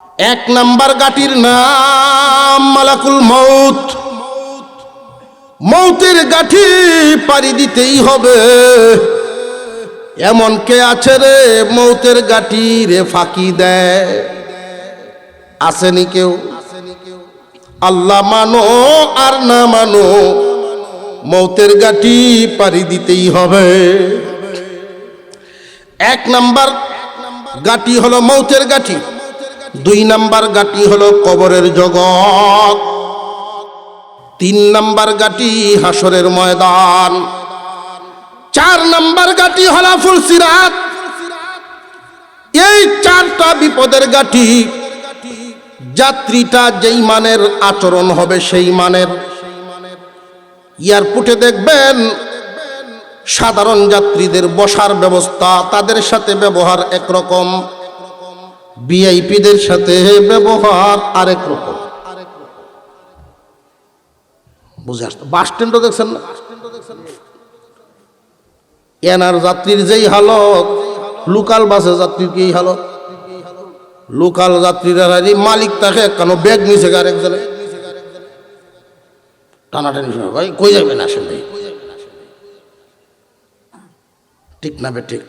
এক নাম্বার গাটির নাম মালাকুল মউত। মৌতের গাঠি পাড়ি দিতেই হবে। এমন কে আছে রে মৌতের গাঠি রে ফাঁকি দেয়? আসেনি কেউ? আল্লাহ মানো আর না মানো, মৌতের গাঠি পাড়ি দিতেই হবে। এক নাম্বার গাঠি হলো মৌতের গাঠি, দুই নাম্বার গাঠি হলো কবরের জগৎ, তিন নাম্বার গাঠি হাসরের ময়দান, চার নাম্বার গাঠি হলো ফুলসিরাত। এই চারটা বিপদের গাঠি, যাত্রীটা যেই মানের আচরণ হবে সেই মানের। এয়ারপোর্টে দেখবেন সাধারণ যাত্রীদের বসার ব্যবস্থা, তাদের সাথে ব্যবহার একরকম, ভিআইপিদের সাথে ব্যবহার আরেক রকম। বুঝে আসতো? বাস স্ট্যান্ডও দেখছেন না? এনার যাত্রীর যেই হালত, লোকাল বাসে যাত্রীর কি হালত। লোকাল যাত্রীরা মালিক তাকে কেন ব্যাগ নিছে আরেকজনে টানাটানি, ভাই কই যাবেন আসেন ভাই, ঠিক না বে ঠিক?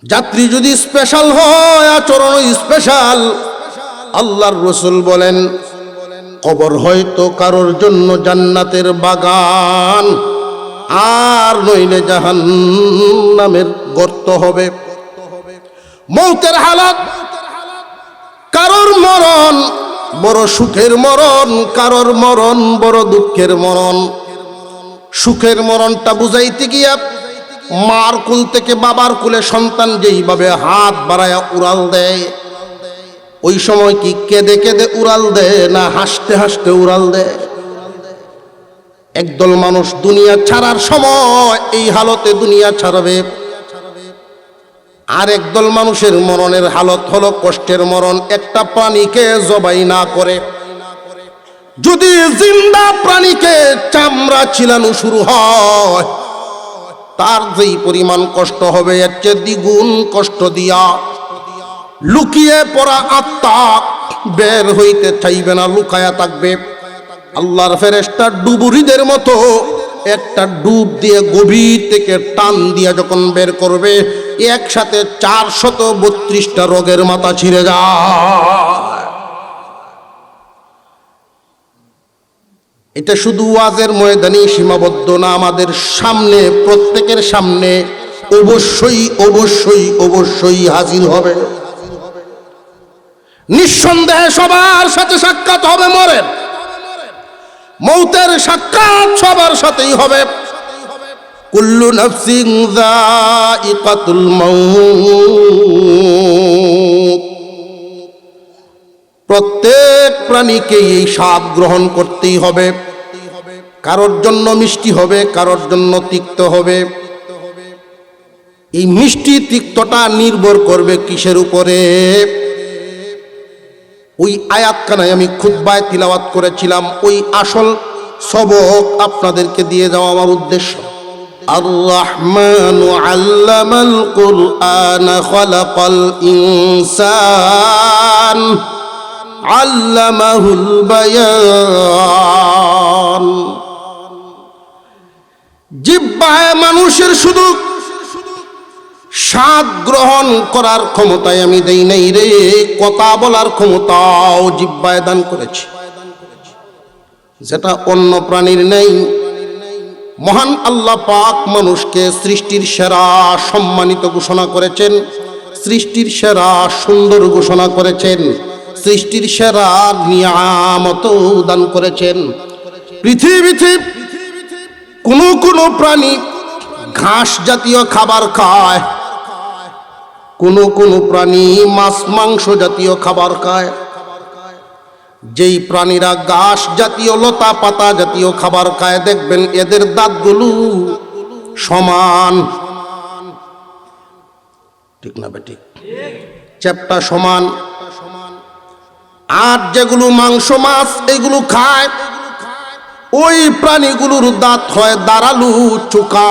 যাত্রী যদি স্পেশাল হয়, আচরণ স্পেশাল, আল্লাহর রাসূল বলেন কবর হয়তো কারোর জন্য জান্নাতের বাগান, আর নইলে জাহান্নামের গর্ত হবে। মৌতের হালাত, কারোর মরণ বড় সুখের মরণ, কারোর মরণ বড় দুঃখের মরণ। সুখের মরণটা বুঝাইতে গিয়া মার কুল থেকে বাবার কুলে সন্তান যেইভাবে হাত বাড়ায়া উড়াল দেয়, ওই সময় কি কেঁদে কেঁদে উড়াল দেয় না হাসতে হাসতে উড়াল দেয়? একদল মানুষ দুনিয়া ছাড়ার সময় এই হালতে দুনিয়া ছাড়বে, আর একদল মানুষের মরণের হালত হলো কষ্টের মরণ। একটা প্রাণীকে জবাই না করে যদি জিন্দা প্রাণীকে চামড়া ছিলানো শুরু হয়, তার যেই পরিমাণ কষ্ট হবে এর চেয়ে দ্বিগুণ কষ্ট দিয়া লুকিয়ে পড়া আত্মা বের হইতে চাইবে না, লুকায়া থাকবে। আল্লাহর ফেরেশতা ডুবুরিদের মতো একটা ডুব দিয়ে গভীর থেকে টান দিয়া যখন বের করবে, একসাথে 432টা রোগের মাথা ছিঁড়ে যায়। এটা শুধু ওয়াজের ময়দানে সীমাবদ্ধ না, আমাদের সামনে, প্রত্যেকের সামনে অবশ্যই অবশ্যই অবশ্যই হাজির হবে। নিঃসন্দেহে সবার সাথে সাক্ষাৎ হবে। মৌতের সাক্ষাৎ সবার সাথেই হবে। কুল্লু নাফসিন যায়িকাতুল মাউত, প্রত্যেক প্রাণীকে এই স্বাদ গ্রহণ করতেই হবে। কারোর জন্য মিষ্টি হবে, কারোর জন্য তিক্ত হবে। এই মিষ্টি তিক্তটা নির্ভর করবে কিসের উপরে? ওই আয়াতখানায় আমি খুতবায় তিলাওয়াত করেছিলাম, ওই আসল সবক আপনাদেরকে দিয়ে যাওয়া আমার উদ্দেশ্য। আর রহমানু আল্লামাল কুরআন খালাকাল ইনসান আল্লামাহুল বায়ান। জিহ্বায় মানুষের শুধু স্বাদ গ্রহণ করার ক্ষমতায় আমি দেই নাই রে, কথা বলার ক্ষমতাও জিহ্বায় দান করেছি, যেটা অন্য প্রাণীর নেই। মহান আল্লাহ পাক মানুষকে সৃষ্টির সেরা সম্মানিত ঘোষণা করেছেন, সৃষ্টির সেরা সুন্দর ঘোষণা করেছেন, সৃষ্টির সেরা নিয়ামত দান করেছেন। পৃথিবীতে কোনো কোনো প্রাণী ঘাস জাতীয় খাবার খায়, কোনো কোনো প্রাণী মাছ মাংস জাতীয় খাবার খায়। যেই প্রাণীরা ঘাস জাতীয় লতা পাতা জাতীয় খাবার খায়, দেখবেন এদের দাঁতগুলো সমান, ঠিক না বেটি? চ্যাপ্টা সমান। আর যেগুলো মাংস মাছ এগুলো খায়, ওই প্রাণীগুলোর দাঁত হয় দাঁড়ালু, চোকা।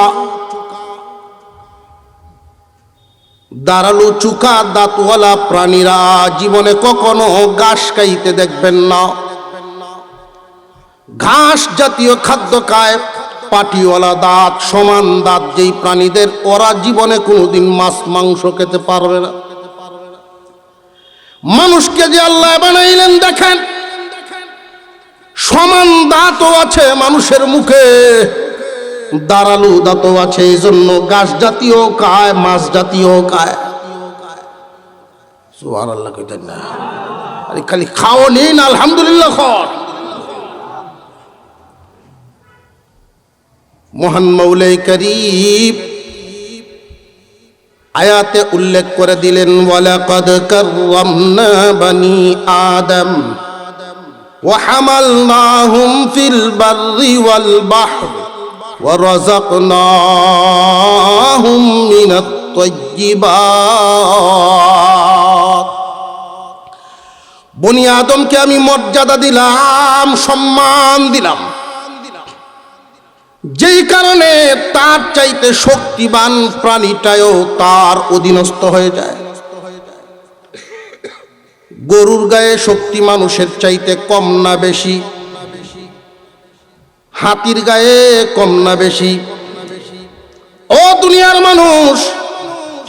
দাঁড়ালু চুকা দাঁতওয়ালা প্রাণীরা জীবনে কখনো ঘাস খাইতে দেখবেন না। ঘাস জাতীয় খাদ্য খায়, পাটিওয়ালা দাঁত, সমান দাঁত যেই প্রাণীদের, ওরা জীবনে কোনোদিন মাছ মাংস খেতে পারবে না। মানুষকে যে আল্লাহ বানাইলেন দেখেন, সমান দাঁতও আছে মানুষের মুখে, দাঁড়ালু দাঁতও আছে, এই জন্য ঘাস জাতীয় খায়, মাছ জাতীয় খায়। সুবহানাল্লাহ কইতেন না, আরে খালি খাও নেই না আলহামদুলিল্লাহ কর। মহান মৌলাই করিম আয়াতে উল্লেখ করে দিলেন, ওয়ালাকাদ কাররামনা বানি আদম ওয়া হামালনাহুম ফিল বাররি ওয়াল বাহর ওয়া রাযাকনাহুম মিনাত তাইয়্যিবাত। বনি আদমকে আমি মর্যাদা দিলাম, সম্মান দিলাম, যেই কারণে তার চাইতে শক্তিবান প্রাণীটাও তার অধীনস্থ হয়ে যায়। গরুর গায়ে শক্তি মানুষের চাইতে কম না বেশি? হাতির গায়ে কম না বেশি? ও দুনিয়ার মানুষ,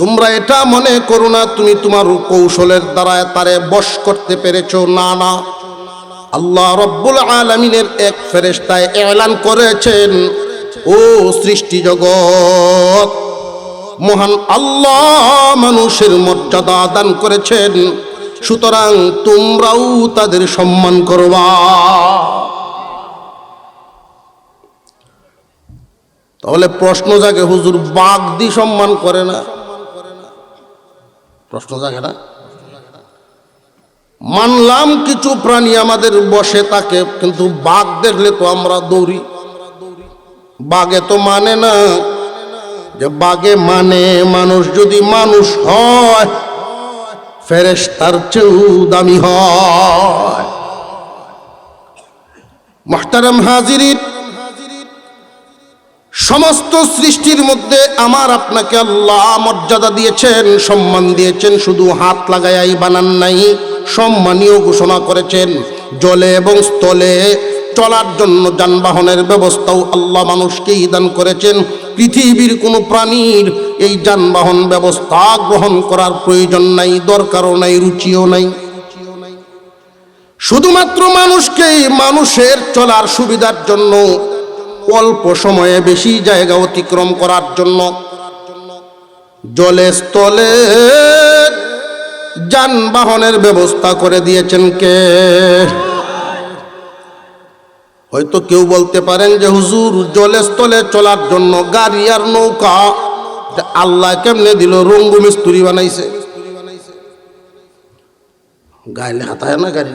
তোমরা এটা মনে করো না তুমি তোমার কৌশলের দ্বারা তারে বশ করতে পেরেছো। না না, আল্লাহ রব্বুল আলামিনের এক ফেরেশতায় এলান করেছেন, ও সৃষ্টি জগৎ, মহান আল্লাহ মানুষের মর্যাদা দান করেছেন, সুতরাং তোমরাও তাদের সম্মান করবা। তাহলে প্রশ্ন জাগে, হুজুর বাঘ দি সম্মান করে না? প্রশ্ন জাগে না? মানলাম কিছু প্রাণী আমাদের বসে থাকে, কিন্তু বাঘ দেখলে তো আমরা দৌড়ি। বাঘে তো মানে না, যে বাঘে মানে মানুষ যদি মানুষ হয় ফেরেশতার চেয়েও দামি হয়। মুহতারাম হাজিরিন, সমস্ত সৃষ্টির মধ্যে আমার আপনাকে আল্লাহ মর্যাদা দিয়েছেন, সম্মান দিয়েছেন, শুধু হাত লাগাই বানান নাই, সম্মানীয় ঘোষণা করেছেন। জলে এবং স্থলে চলার জন্য যানবাহনের ব্যবস্থাও আল্লাহ মানুষকেই দান করেছেন। পৃথিবীর কোনো প্রাণীর এই যানবাহন ব্যবস্থা গ্রহণ করার প্রয়োজন নাই, দরকারও নাই, রুচিও নাই। শুধুমাত্র মানুষকেই মানুষের চলার সুবিধার জন্য, অল্প সময়ে বেশি জায়গা অতিক্রম করার জন্য জলে স্থলে যানবাহনের ব্যবস্থা করে দিয়েছেন কে? হয়তো কেউ বলতে পারেন যে হুজুর, জলে স্থলে চলার জন্য গাড়ি আর নৌকা আল্লাহ কেমনে দিল? রঙ্গু মিস্ত্রি বানাইছে। গাইলে হাতায় না গাড়ি,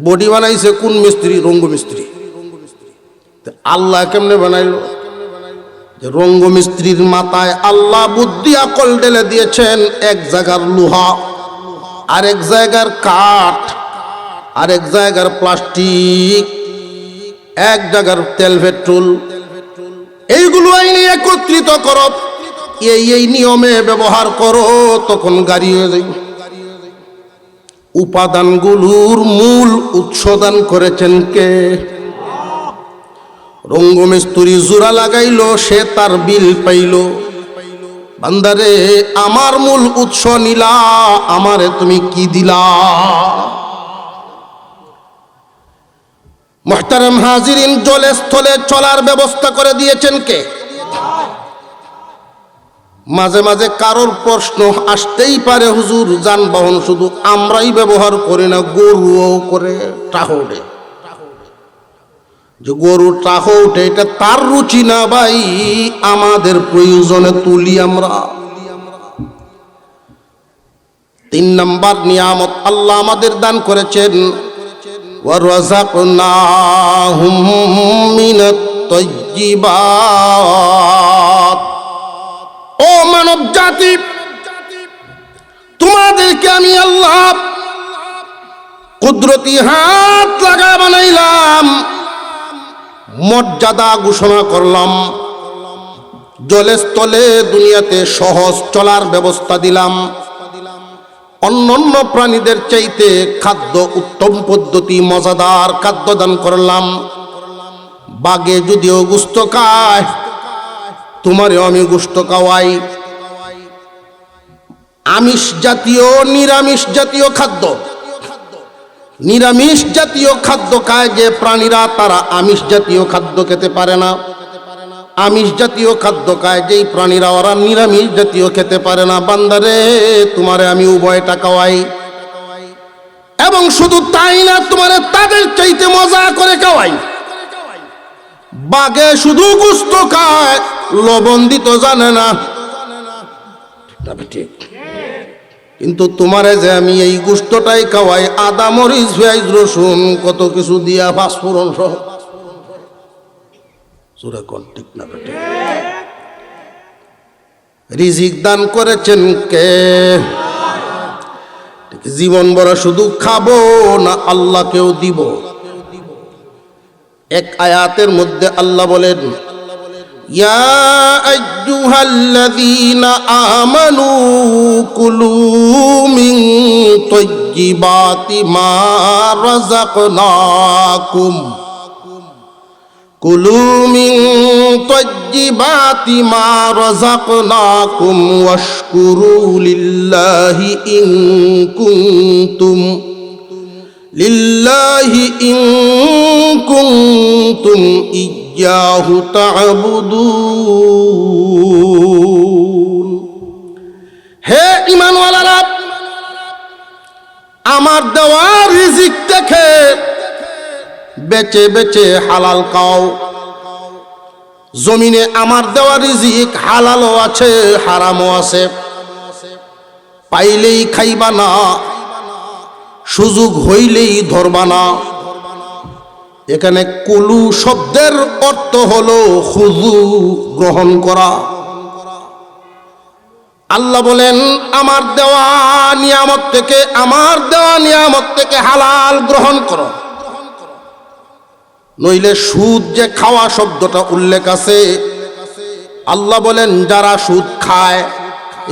বডি বানাইছে কোন মিস্ত্রি? রঙ্গু মিস্ত্রি। আল্লাহ কেমনে বানাইল? যে রঙ্গ মিস্ত্রির মাথায় আল্লাহ বুদ্ধি আকল ঢেলে দিয়েছেন। এক জায়গার লোহা, আরেক জায়গার কাঠ, আরেক জায়গার প্লাস্টিক, এক জায়গার তেল পেট্রোল, এইগুলো আইনে একত্রিত করো, এই নিয়মে ব্যবহার করো, তখন গাড়ি হয়ে যাবে। উপাদানগুলোর মূল উৎস দান করেছেন কে? রঙ্গমিস্ত্রি জোড়া লাগাইলো, সে তার বিল পাইল। বান্দারে, আমার মূল উৎস নিলা, আমারে তুমি কি দিলা? মুহতারাম হাজিরিন, জলে স্থলে চলার ব্যবস্থা করে দিয়েছেন কে? মাঝে মাঝে কারোর প্রশ্ন আসতেই পারে, হুজুর যানবাহন শুধু আমরাই ব্যবহার করি না, গরুও করে, টাহলে যে গরু টাহ উঠে, এটা তার রুচি না ভাই, আমাদের প্রয়োজনে তুলি আমরা। 3 নাম্বার নিয়ামত আল্লাহ আমাদের দান করেছেন, ওয়ারাযাকনাহুম মিনাত তাইয়্যিবাত। ও মানব জাতি, তোমাদেরকে আমি আল্লাহ কুদরতি হাত লাগা বানাইলাম, মর্যাদা ঘোষণা করলাম। জলে স্থলে দুনিয়াতে সহজ চলার ব্যবস্থা দিলাম। অন্যান্য প্রাণীদের চাইতে খাদ্য উত্তম পদ্ধতি, মজাদার খাদ্য দান করলাম। বাঘে যদিও গোশত খায়, তোমারও আমি গোশত খাওয়াই। আমিষ জাতীয়, নিরামিষ জাতীয় খাদ্য, নিরামিষ জাতীয় খাদ্য খায় যে প্রাণীরা, তারা আমিষ জাতীয় খাদ্য খেতে পারে না। আমিষ জাতীয় খাদ্য খায় যেই প্রাণীরা, ওরা নিরামিষ জাতীয় খেতে পারে না। বান্দারে, তোমারে আমি উভয়টা খাওয়াই। এবং শুধু তাই না, তোমারে তাদের চাইতে মজা করে খাওয়াই। বাঘে শুধু গোশত খায়, লবণ দিতে জানে না, ঠিক। কিন্তু তোমারে যে আমি এই গোশতটাই খাওয়াই, আদা, মরিচ, পেঁয়াজ, রসুন, কত কিছু দিয়া, পাঁচফোড়ন সহ। ঠিক না? রিজিক দান করেছেন কে? জীবন ভরা শুধু খাবো না, আল্লাহকেও দিব। এক আয়াতের মধ্যে আল্লাহ বলেন, ইয়া আইয়ুহাল্লাযীনা আমানু কুলু মিন তাইয়্যিবাতি মা রাযাকনাকুম, কুলু মিন তাইয়্যিবাতি মা রাযাকনাকুম ওয়াশকুরু লিল্লাহি ইন কুনতুম ইয়্যাহু তা'বুদুন। হে ঈমানওয়ালারা, আমার দেওয়া রিজিক থেকে বেচে বেচে হালাল খাও। জমিনে আমার দেওয়া রিজিক হালালও আছে, হারামও আছে। পাইলেই খাইবা না, সুযোগ হইলেই ধরবা না। এখানে কুলু শব্দের অর্থ হলো খুযু, গ্রহণ করা। আল্লাহ বলেন, আমার দেওয়া নিয়ামত থেকে, আমার দেওয়া নিয়ামত থেকে হালাল গ্রহণ করো। নইলে সুদ যে খাওয়া শব্দটা উল্লেখ আছে, আল্লাহ বলেন যারা সুদ খায়,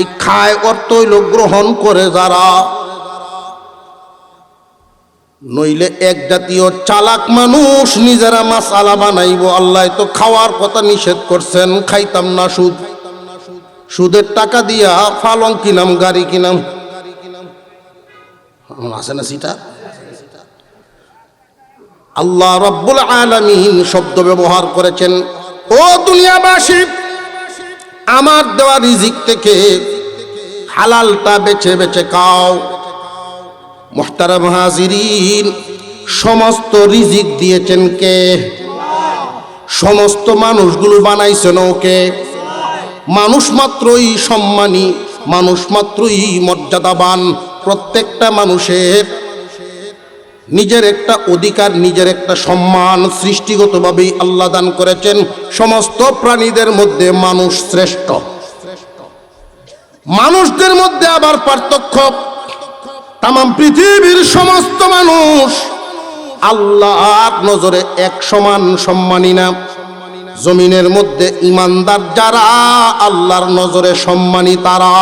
এই খায় অর্থ হইল গ্রহণ করে যারা। নইলে এক জাতীয় চালাক মানুষ নিজেরা মাসালা বানাইব। আল্লাহ তো খাওয়ার কথা নিষেধ করছেন, খাইতাম না সুদ। সুদের টাকা দিয়া ফালং কিনাম, গাড়ি কিনাম, আছে না সেটা? আল্লাহ রাব্বুল আলামিন শব্দ ব্যবহার করেছেন, ও দুনিয়াবাসী, আমার দেওয়া রিজিক থেকে হালালটা বেছে বেছে খাও। মুহতারাম হাজিরিন, সমস্ত রিজিক দিয়েছেন কে? সমস্ত মানুষগুলো বানাইছেন কে? মানুষ মাত্রই সম্মানী, মানুষ মাত্রই মর্যাদাবান। প্রত্যেকটা মানুষের নিজের একটা অধিকার, নিজের একটা সম্মান সৃষ্টিগতভাবেই আল্লাহ দান করেছেন। সমস্ত প্রাণীদের মধ্যে মানুষ শ্রেষ্ঠ। মানুষদের মধ্যে আবার পার্থক্য। তাম পৃথিবীর সমস্ত মানুষ আল্লাহর নজরে এক সমান সম্মানী না। জমিনের মধ্যে ইমানদার যারা, আল্লাহর নজরে সম্মানী তারা।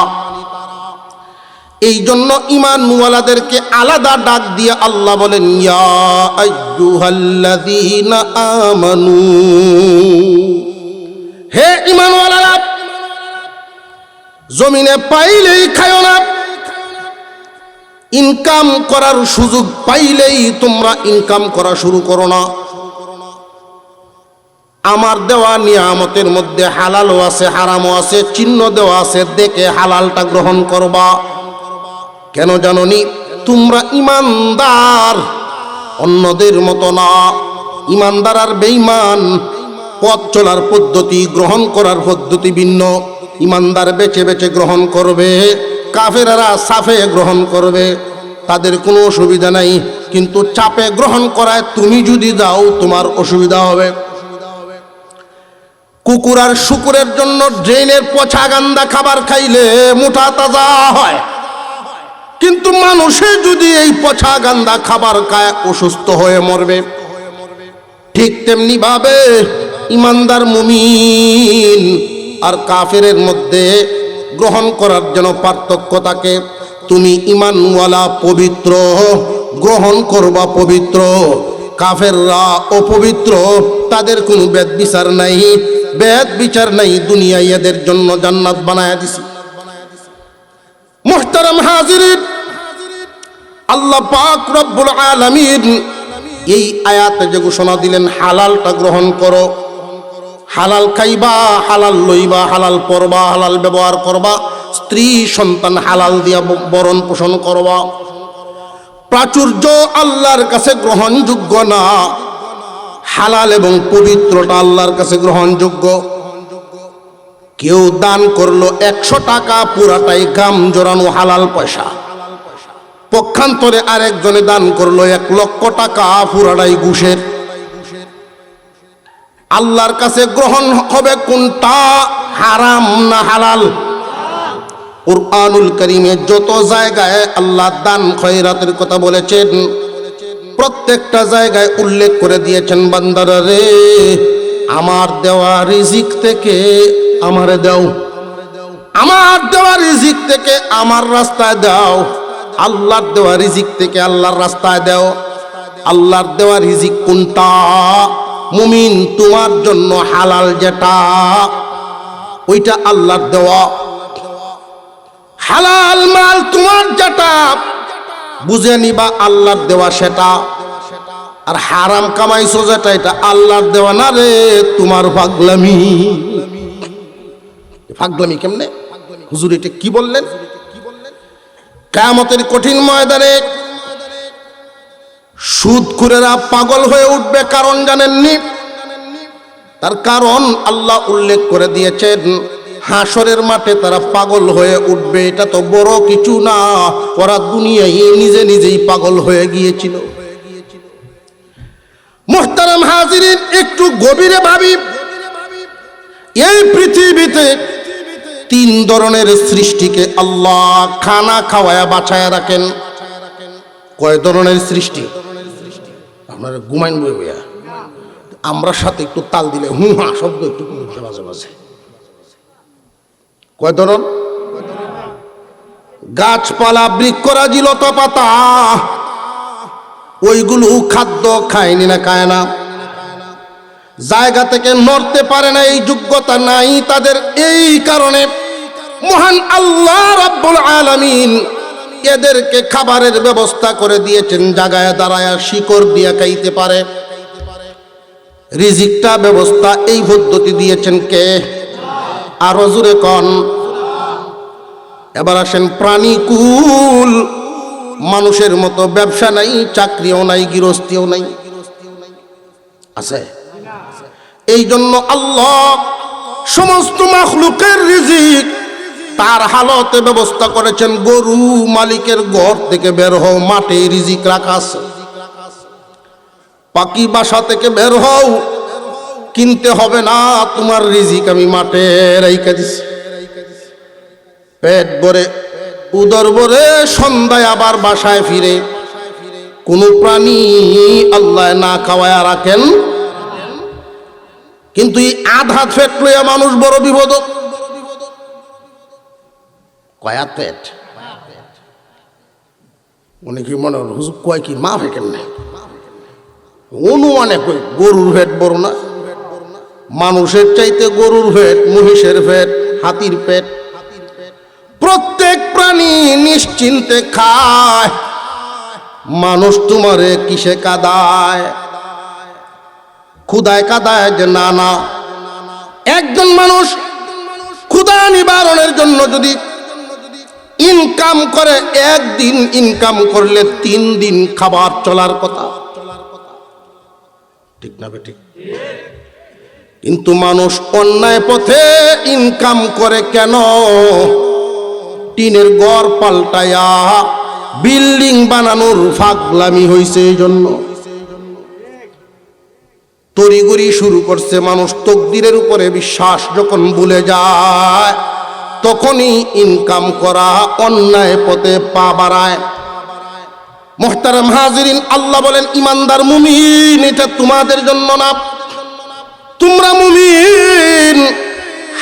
এই জন্য ঈমানওয়ালাদেরকে আলাদা ডাক দিয়ে আল্লাহ বলেন, ইয়া আইয়ুহাল্লাযীনা আমানু, হে ঈমানওয়ালারা, জমিনে পাইলেই খায়ো না। ইনকাম করার সুযোগ পাইলেই তোমরা ইনকাম করা শুরু করো না। আমার দেওয়া নিয়ামতের মধ্যে হালালও আছে, হারামও আছে, চিহ্ন দেওয়া আছে, দেখে হালালটা গ্রহণ করবা। কেন জানোনি? তোমরা ইমানদার, অন্যদের মতো না। ইমানদার আর বেঈমান পথ চলার পদ্ধতি, গ্রহণ করার পদ্ধতি ভিন্ন। ইমানদার বেছে বেছে গ্রহণ করবে, কাফেররা সাফে গ্রহণ করবে, তাদের কোনো অসুবিধা নাই। কিন্তু চাপে গ্রহণ করায় তুমি যদি যাও, তোমার অসুবিধা হবে। কুকুর আর শুকুরের জন্য ড্রেনের পচা গান্দা খাবার খাইলে মোটা তাজা হয়, কিন্তু মানুষে যদি এই পচা গান্দা খাবার খায় অসুস্থ হয়ে মরবে। ঠিক তেমনি ভাবে ইমানদার মুমিন আর কাফেরের মধ্যে গ্রহণ করার জন্য পার্থক্য থাকে। তুমি ঈমানওয়ালা পবিত্র গ্রহণ করবা পবিত্র, কাফেররা অপবিত্র, তাদের কোনো বেদ বিচার নাই, বেদ বিচার নাই, দুনিয়ায় এদের জন্য জান্নাত বানায়া দিছি। মুহতারাম হাজিরিন, আল্লাহ পাক রব্বুল আলামিন এই আয়াতে যে ঘোষণা দিলেন হালালটা গ্রহণ করো, হালাল খাইবা, হালাল লইবা, হালাল পরবা, হালাল ব্যবহার করবা, স্ত্রী সন্তান হালাল দিয়া বরণ পোষণ করবা। প্রাচুর্য আল্লাহর কাছে গ্রহণযোগ্য না, হালাল এবং পবিত্রটা আল্লাহর কাছে গ্রহণযোগ্য। কেউ দান করলো 100 টাকা, পুরাটাই গাম জোরানো হালাল পয়সা। পক্ষান্তরে আরেকজনে দান করলো 1 লক্ষ টাকা, পুরাটাই ঘুষের। আল্লাহর কাছে গ্রহণ হবে কোনটা, হারাম না হালাল? কুরআনুল কারীমে যত জায়গায় আল্লাহ দান খয়রাতের কথা বলেছেন, প্রত্যেকটা জায়গায় উল্লেখ করে দিয়েছেন, বান্দারা রে, আমার দেওয়া রিজিক থেকে আমারে দাও, আমার দেওয়া রিজিক থেকে আমার রাস্তায় দাও, আল্লাহর দেওয়া রিজিক থেকে আল্লাহর রাস্তায় দাও। আল্লাহর দেওয়া রিজিক কোনটা? মুমিন, তোমার জন্য হালাল যেটা, ওইটা আল্লাহর দেওয়া। হালাল মাল তোমার যেটা, বুঝে নিবা আল্লাহর দেওয়া সেটা। আর হারাম কামাইছো যেটা, এটা আল্লাহর দেওয়া না রে, তোমার পাগলামি। পাগলামি কেমনে? হুজুর এটা কি বললেন? কিয়ামতের কঠিন ময়দানে সুদখোরেরা পাগল হয়ে উঠবে, কারণ জানেননি? তার কারণ আল্লাহ উল্লেখ করে দিয়েছেন, হাসরের মাঠে তারা পাগল হয়ে উঠবে। এটা তো বড় কিছু না, ওরা দুনিয়ায় নিজে নিজেই পাগল হয়ে গিয়েছিল। মুহতারাম হাজিরিন, একটু গভীরে ভাবি, এই পৃথিবীতে 3 ধরনের সৃষ্টিকে আল্লাহ খানা খাওয়ায়া বাঁচায়া রাখেন। কয় ধরনের সৃষ্টি? আপনারা ঘুমাইন বইয়া, আমরা সাথে একটু তাল দিলে হুহা শব্দ একটু মাঝে মাঝে। কয় ধরন? গাছপালা, বৃক্ষরাজি, লতা পাতা, ওইগুলো খাদ্য খায়নি না খায় না, জায়গা থেকে নড়তে পারে না, এই যোগ্যতা নাই তাদের। এই কারণে মহান আল্লাহ রাব্বুল আলামিন এদেরকে খাবারের ব্যবস্থা করে দিয়েছেন, জায়গায় দাঁড়ায় শিকড় দিয়া খাইতে পারে। রিজিকটা ব্যবস্থা এই পদ্ধতি দিয়েছেন কে? আরো জোরে কন। এবার আসেন প্রাণীকুল, মানুষের মতো ব্যবসা নাই, চাকরিও নাই, গৃহস্থীও নাই, আছে? এই জন্য আল্লাহ সমস্ত মাখলুকের রিজিক তার হালতে ব্যবস্থা করেছেন। গরু মালিকের ঘর থেকে বের হও, মাঠে রিজিক রাখা আছে। পাখি বাসা থেকে বের হও, কিনতে হবে না, তোমার রিজিক আমি মাঠে রাইখা দিছি। পেট ভরে উদর ভরে সন্ধ্যায় আবার বাসায় ফিরে। কোন প্রাণী আল্লাহ না খাওয়ায়া রাখেন, কিন্তু এই আধা পেট লইয়া মানুষ বড় বিপদ। কয়া পেট অনেকে মনে হল হুজুর কয় কি মা ফেকেন না, অনুমানে কই গরুর পেট বড় না? মানুষের চাইতে গরুর পেট, মহিষের পেট, হাতির পেট। প্রত্যেক প্রাণী নিশ্চিন্তে খায়, মানুষ তোমারে কিসে কাদায়? ক্ষুদায় কাদায় যে না না। একজন মানুষ ক্ষুধা নিবারণের জন্য যদি ইনকাম করে, একদিন ইনকাম করলে 3 দিন খাবার চলার কথা, ঠিক না বেঠিক? কিন্তু মানুষ অন্যায় পথে ইনকাম করে কেন? টিনের ঘর পাল্টায়া বিল্ডিং বানানোর ফাগলামি হইছে। এই জন্য তড়িগড়ি শুরু করছে মানুষ। তকদিরের উপরে বিশ্বাস যখন ভুলে যায়, তখনই ইনকাম করা অন্যায় পথে পা বাড়ায়। মুহতারাম হাজিরিন, আল্লাহ বলেন ইমানদার মুমিন এটা তোমাদের জন্য না, তোমরা মুমিন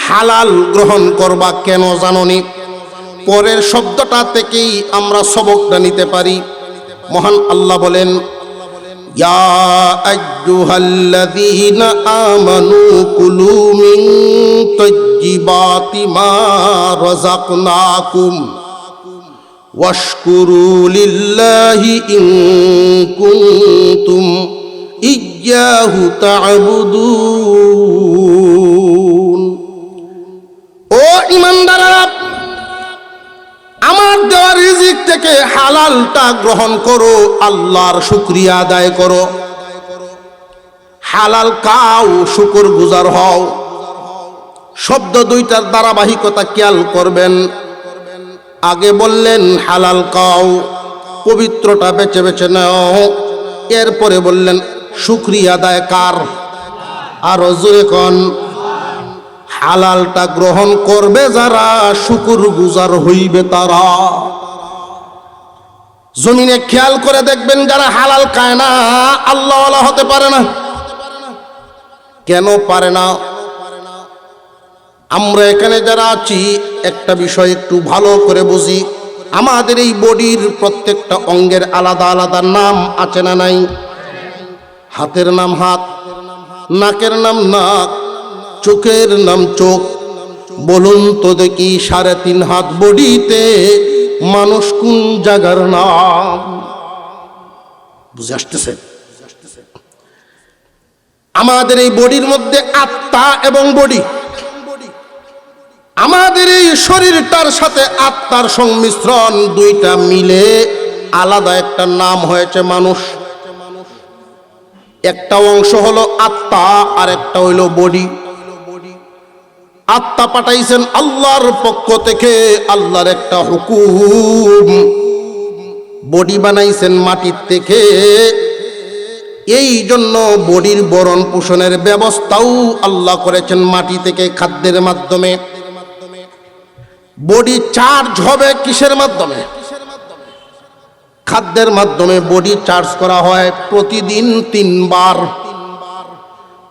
হালাল গ্রহণ করবা কেন জানোনি? পরের শব্দটা থেকেই আমরা সবকটা নিতে পারি। মহান আল্লাহ বলেন, ইয়া আইয়ুহাল্লাযীনা আমানু কুলু মিন তাইয়্যিবাতি মা রাযাকনাকুম ওয়াশকুরু লিল্লাহি ইন কুনতুম ইয়্যাহু তা'বুদুন। ও ঈমানদাররা, আমার দেওয়া রিজিক থেকে হালালটা গ্রহণ করো, আল্লাহর শুকরিয়া আদায় করো, হালাল খাও, শুকর গুজার হও। শব্দ দুইটার ধারাবাহিকতা খেয়াল করবেন। আগে বললেন হালাল খাও, পবিত্রটা বেছে বেছে নাও। এরপরে বললেন শুকরিয়া আদায় কার? আরো জোরে কোন। হালালটা গ্রহণ করবে যারা, শুকর গুজার হইবে তারা। জমিনে খেয়াল করে দেখবেন, যারা হালাল খায় না আল্লাহওয়ালা হতে পারে না। কেন পারে না? আমরা এখানে যারা আছি একটা বিষয় একটু ভালো করে বুঝি। আমাদের এই বডির প্রত্যেকটা অঙ্গের আলাদা আলাদা নাম আছে না নাই? হাতের নাম হাত, নাকের নাম নাক, চোখের নাম চোখ। বলুন তো দেখি 3.5 হাত বডিতে মানুষ কোন জায়গার নাম? বুঝে আসতেছে? আমাদের এই বডির মধ্যে আত্মা এবং বডি, আমাদের এই শরীরটার সাথে আত্মার সংমিশ্রণ, দুইটা মিলে আলাদা একটা নাম হয়েছে মানুষ। একটা অংশ হলো আত্মা আর একটা হইল বডি। আত্মা পাঠাইছেন আল্লাহর পক্ষ থেকে, আল্লাহর একটা হুকুম। বডি বানাইছেন মাটির থেকে, এই জন্য বডির বরণ পোষণের ব্যবস্থাও আল্লাহ করেছেন মাটি থেকে, খাদ্যের মাধ্যমে। বডি চার্জ হবে কিসের মাধ্যমে? খাদ্যের মাধ্যমে বডি চার্জ করা হয় প্রতিদিন 3 বার।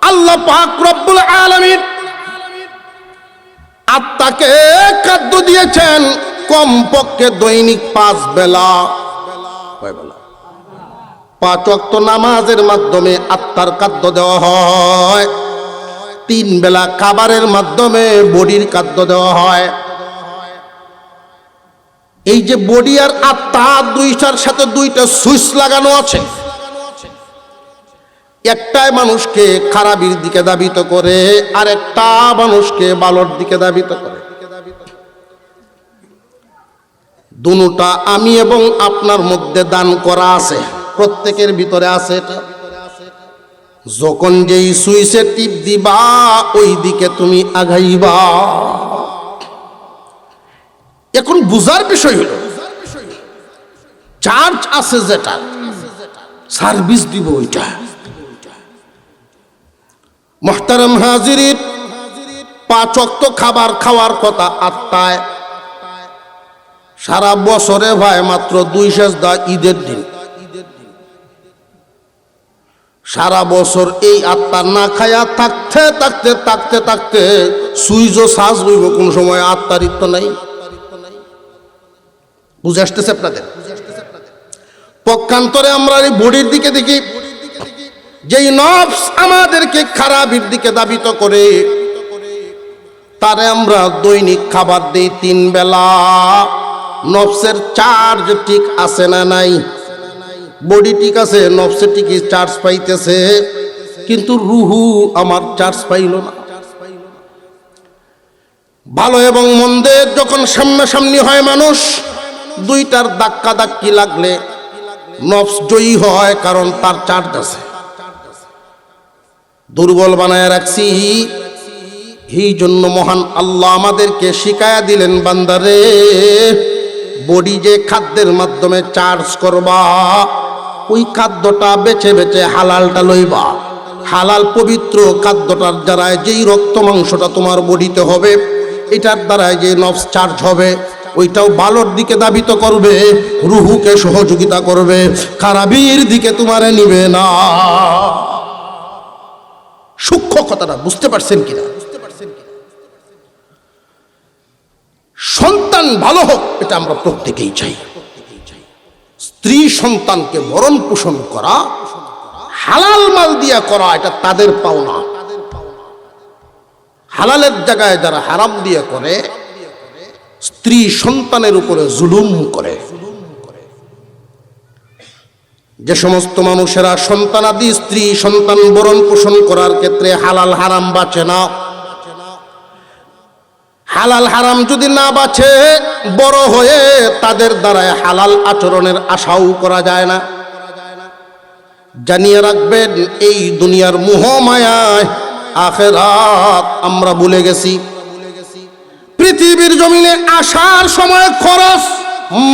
আল্লাহ পাক রব্বুল আলামিন আত্মাকে খাদ্য দিয়েছেন কমপক্ষে দৈনিক 5 বেলা। কয় বেলা? 5 ওয়াক্ত নামাজের মাধ্যমে আত্মার খাদ্য দেওয়া হয়। 3 বেলা খাবারের মাধ্যমে বডির খাদ্য দেওয়া হয়। এই যে বডি আর আত্মা, দুইটার সাথে দুইটা সুইচ লাগানো আছে। একটাই মানুষকে খারাপির দিকে ধাবিত করে, আর একটা মানুষকে ভালোর দিকে ধাবিত করে। দুটোটা আমি এবং আপনার মধ্যে দান করা আছে, প্রত্যেকের ভিতরে আছে। এটা যখন যেই সুইচে টিপ দিবা, ওই দিকে তুমি আগাইবা। এখন বুঝার বিষয় হলো, চার্জ আছে যেটা, সার্ভিস দিব ওইটা। মুহতারাম হাজিরিন, 5 ওয়াক্ত খাবার খাওয়ার কথা আত্মায়। সারা বছরে ভাই মাত্র 2 সেজদা ঈদের দিন। সারা বছর এই আত্মা না খায়া থাকতে থাকতে থাকতে থাকতে সুইচও সাজ হইব, কোন সময় আত্মার ইত্য নাই। বুঝে আসতেছে আপনাদের? পক্ষান্তরে আমরা এই বডির দিকে দেখি, যেই নফস আমাদেরকে খারাপের দিকে ধাবিত করে, তারে আমরা দৈনিক খাবার দেই 3 বেলা। নফসের চার্জ ঠিক আছে না নাই? বডি ঠিক আছে, নফসে ঠিকই চার্জ পাইতেছে, কিন্তু রুহু আমার চার্জ পাইল না। ভালো এবং মন্দের যখন সামনাসামনি হয় মানুষ, দুইটার ধাক্কা ধাক্কি লাগলে নফস জয়ী হয়, কারণ তার চার্জ আছে। দুর্বল বানায় রাখছি, এই জন্য মহান আল্লাহ আমাদেরকে শিখায়া দিলেন, বান্দারে বডি যে খাদ্যের মাধ্যমে চার্জ করবা, ওই খাদ্যটা বেছে বেছে হালালটা লইবা। হালাল পবিত্র খাদ্যটার দ্বারায় যেই রক্ত মাংসটা তোমার বডিতে হবে, এটার দ্বারায় যে নফস চার্জ হবে, ওইটাও ভালোর দিকে ধাবিত করবে, রুহুকে সহযোগিতা করবে, খারাপির দিকে তোমারে নিবে না। সূক্ষ্ম কথাটা বুঝতে পারছেন কিনা? সন্তান ভালো হোক, এটা আমরা প্রত্যেকেই চাই। স্ত্রী সন্তানকে ভরণ পোষণ করা, হালাল মাল দিয়া করা, এটা তাদের পাওনা। হালালের জায়গায় যারা হারাম দিয়ে করে, স্ত্রী সন্তানের উপরে জুলুম করে। যে সমস্ত মানুষেরা সন্তানাদি স্ত্রী সন্তান ভরণ পোষণ করার ক্ষেত্রে হালাল হারাম বাঁচে না, হালাল হারাম যদি না বাঁচে, বড় হয়ে তাদের দ্বারায় হালাল আচরণের আশাও করা যায় না। জানিয়ে রাখবেন, এই দুনিয়ার মোহ মায়ায় আখিরাত আমরা ভুলে গেছি। পৃথিবীর জমিনে আসার সময় খরচ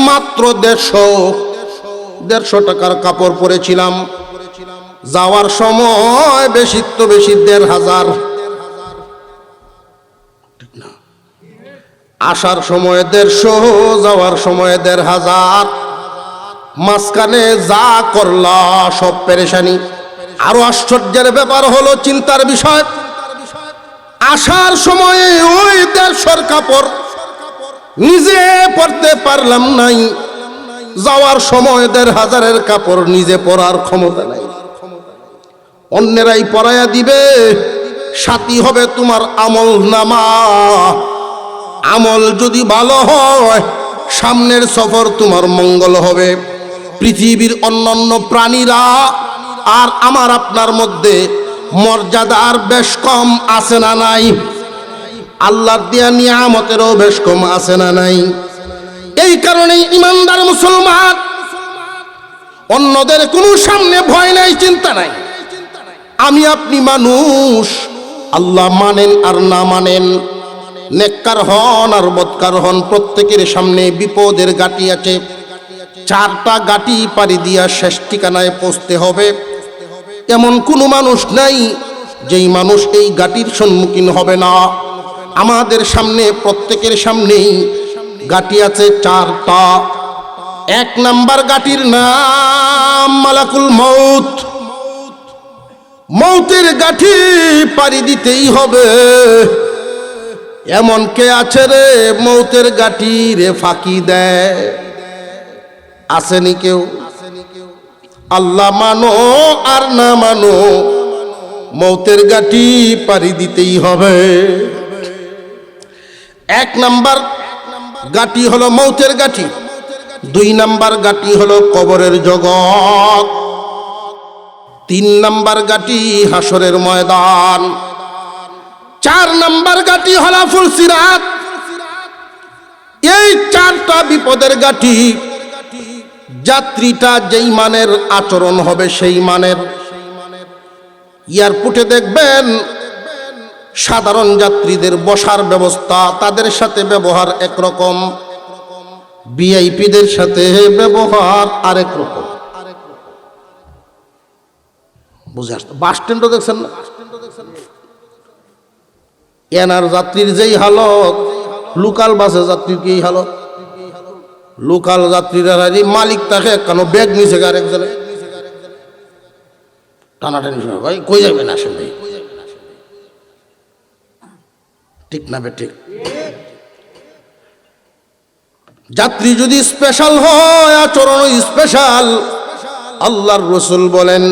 মাত্র 150 টাকার কাপড় পরেছিলাম, যাওয়ার সময় বেশি তো বেশি 1500। আসার সময় 150, যাওয়ার সময় 1500, মাঝখানে যা করলা সব পেরেশানি। আরো আশ্চর্যের ব্যাপার হলো, চিন্তার বিষয়, আসার সময়ে ওই 150 কাপড় নিজে পরতে পারলাম নাই, যাওয়ার সময় 1500 কাপড় নিজে পরার ক্ষমতা নাই। অন্যেরাই পরাইয়া দিবে, সাথী হবে তোমার আমল নামা। আমল যদি ভালো হয়, সামনের সফর তোমার মঙ্গল হবে। পৃথিবীর অন্যান্য প্রাণীরা আর আমার আপনার মধ্যে মর্যাদার বেশ কম আছে না নাই? আল্লাহর দেয়া নিয়ামতেরও বেশ কম আছে না নাই? এই কারণেই ইমানদার মুসলমান অন্যদের কোনো সামনে ভয় নাই, চিন্তা নাই। আমি আপনি মানুষ, আল্লাহ মানেন আর না মানেন, নেককার হন আর বদকার হন, প্রত্যেকের সামনে বিপদের গাটি আছে। 4টা গাটি পাড়ি দিয়া শেষ ঠিকানায় পৌঁছতে হবে। এমন কোনো মানুষ নাই যেই মানুষ এই গাটির সম্মুখীন হবে না। আমাদের সামনে, প্রত্যেকের সামনেই গাটি আছে 4টা। 1 নাম্বার গাটির নাম মালাকুল মউত। মৌতের গাঠি পাড়ি দিতেই হবে। এমন কে আছে রে মৌতের গাঠি রে ফাঁকি দেয়? আসেনি কেউ? আল্লাহ মানো আর না মানো, মৌতের গাঠি পাড়ি দিতেই হবে। 1 নাম্বার গাঠি হলো মৌতের গাঠি, 2 নাম্বার গাঠি হলো কবরের জগৎ, 3 নাম্বার গাঠি হাসরের ময়দান, 4 নাম্বার গাঠি হলো ফুলসিরাত। এই 4টা বিপদের গাঠি, যাত্রীটা যেই মানের আচরণ হবে সেই মানের। এয়ারপোর্টে দেখবেন সাধারণ যাত্রীদের বসার ব্যবস্থা, তাদের সাথে ব্যবহার একরকম, ভিআইপিদের সাথে ব্যবহার আরেক রকম। বুঝে আসতো? বাস স্ট্যান্ডও দেখছেন না? এনার যাত্রীর যেই হালত, লোকাল বাসে যাত্রীর কি হালত। লোকাল যাত্রীরা মালিক তাকে কেন ব্যাগ নিচে আরেকজনে টানাটানি, ভাই কই যাবেন আসলে, ঠিক না ঠিক? যাত্রী যদি স্পেশাল হয়, আচরণ স্পেশাল, আল্লাহর রাসূল বলেন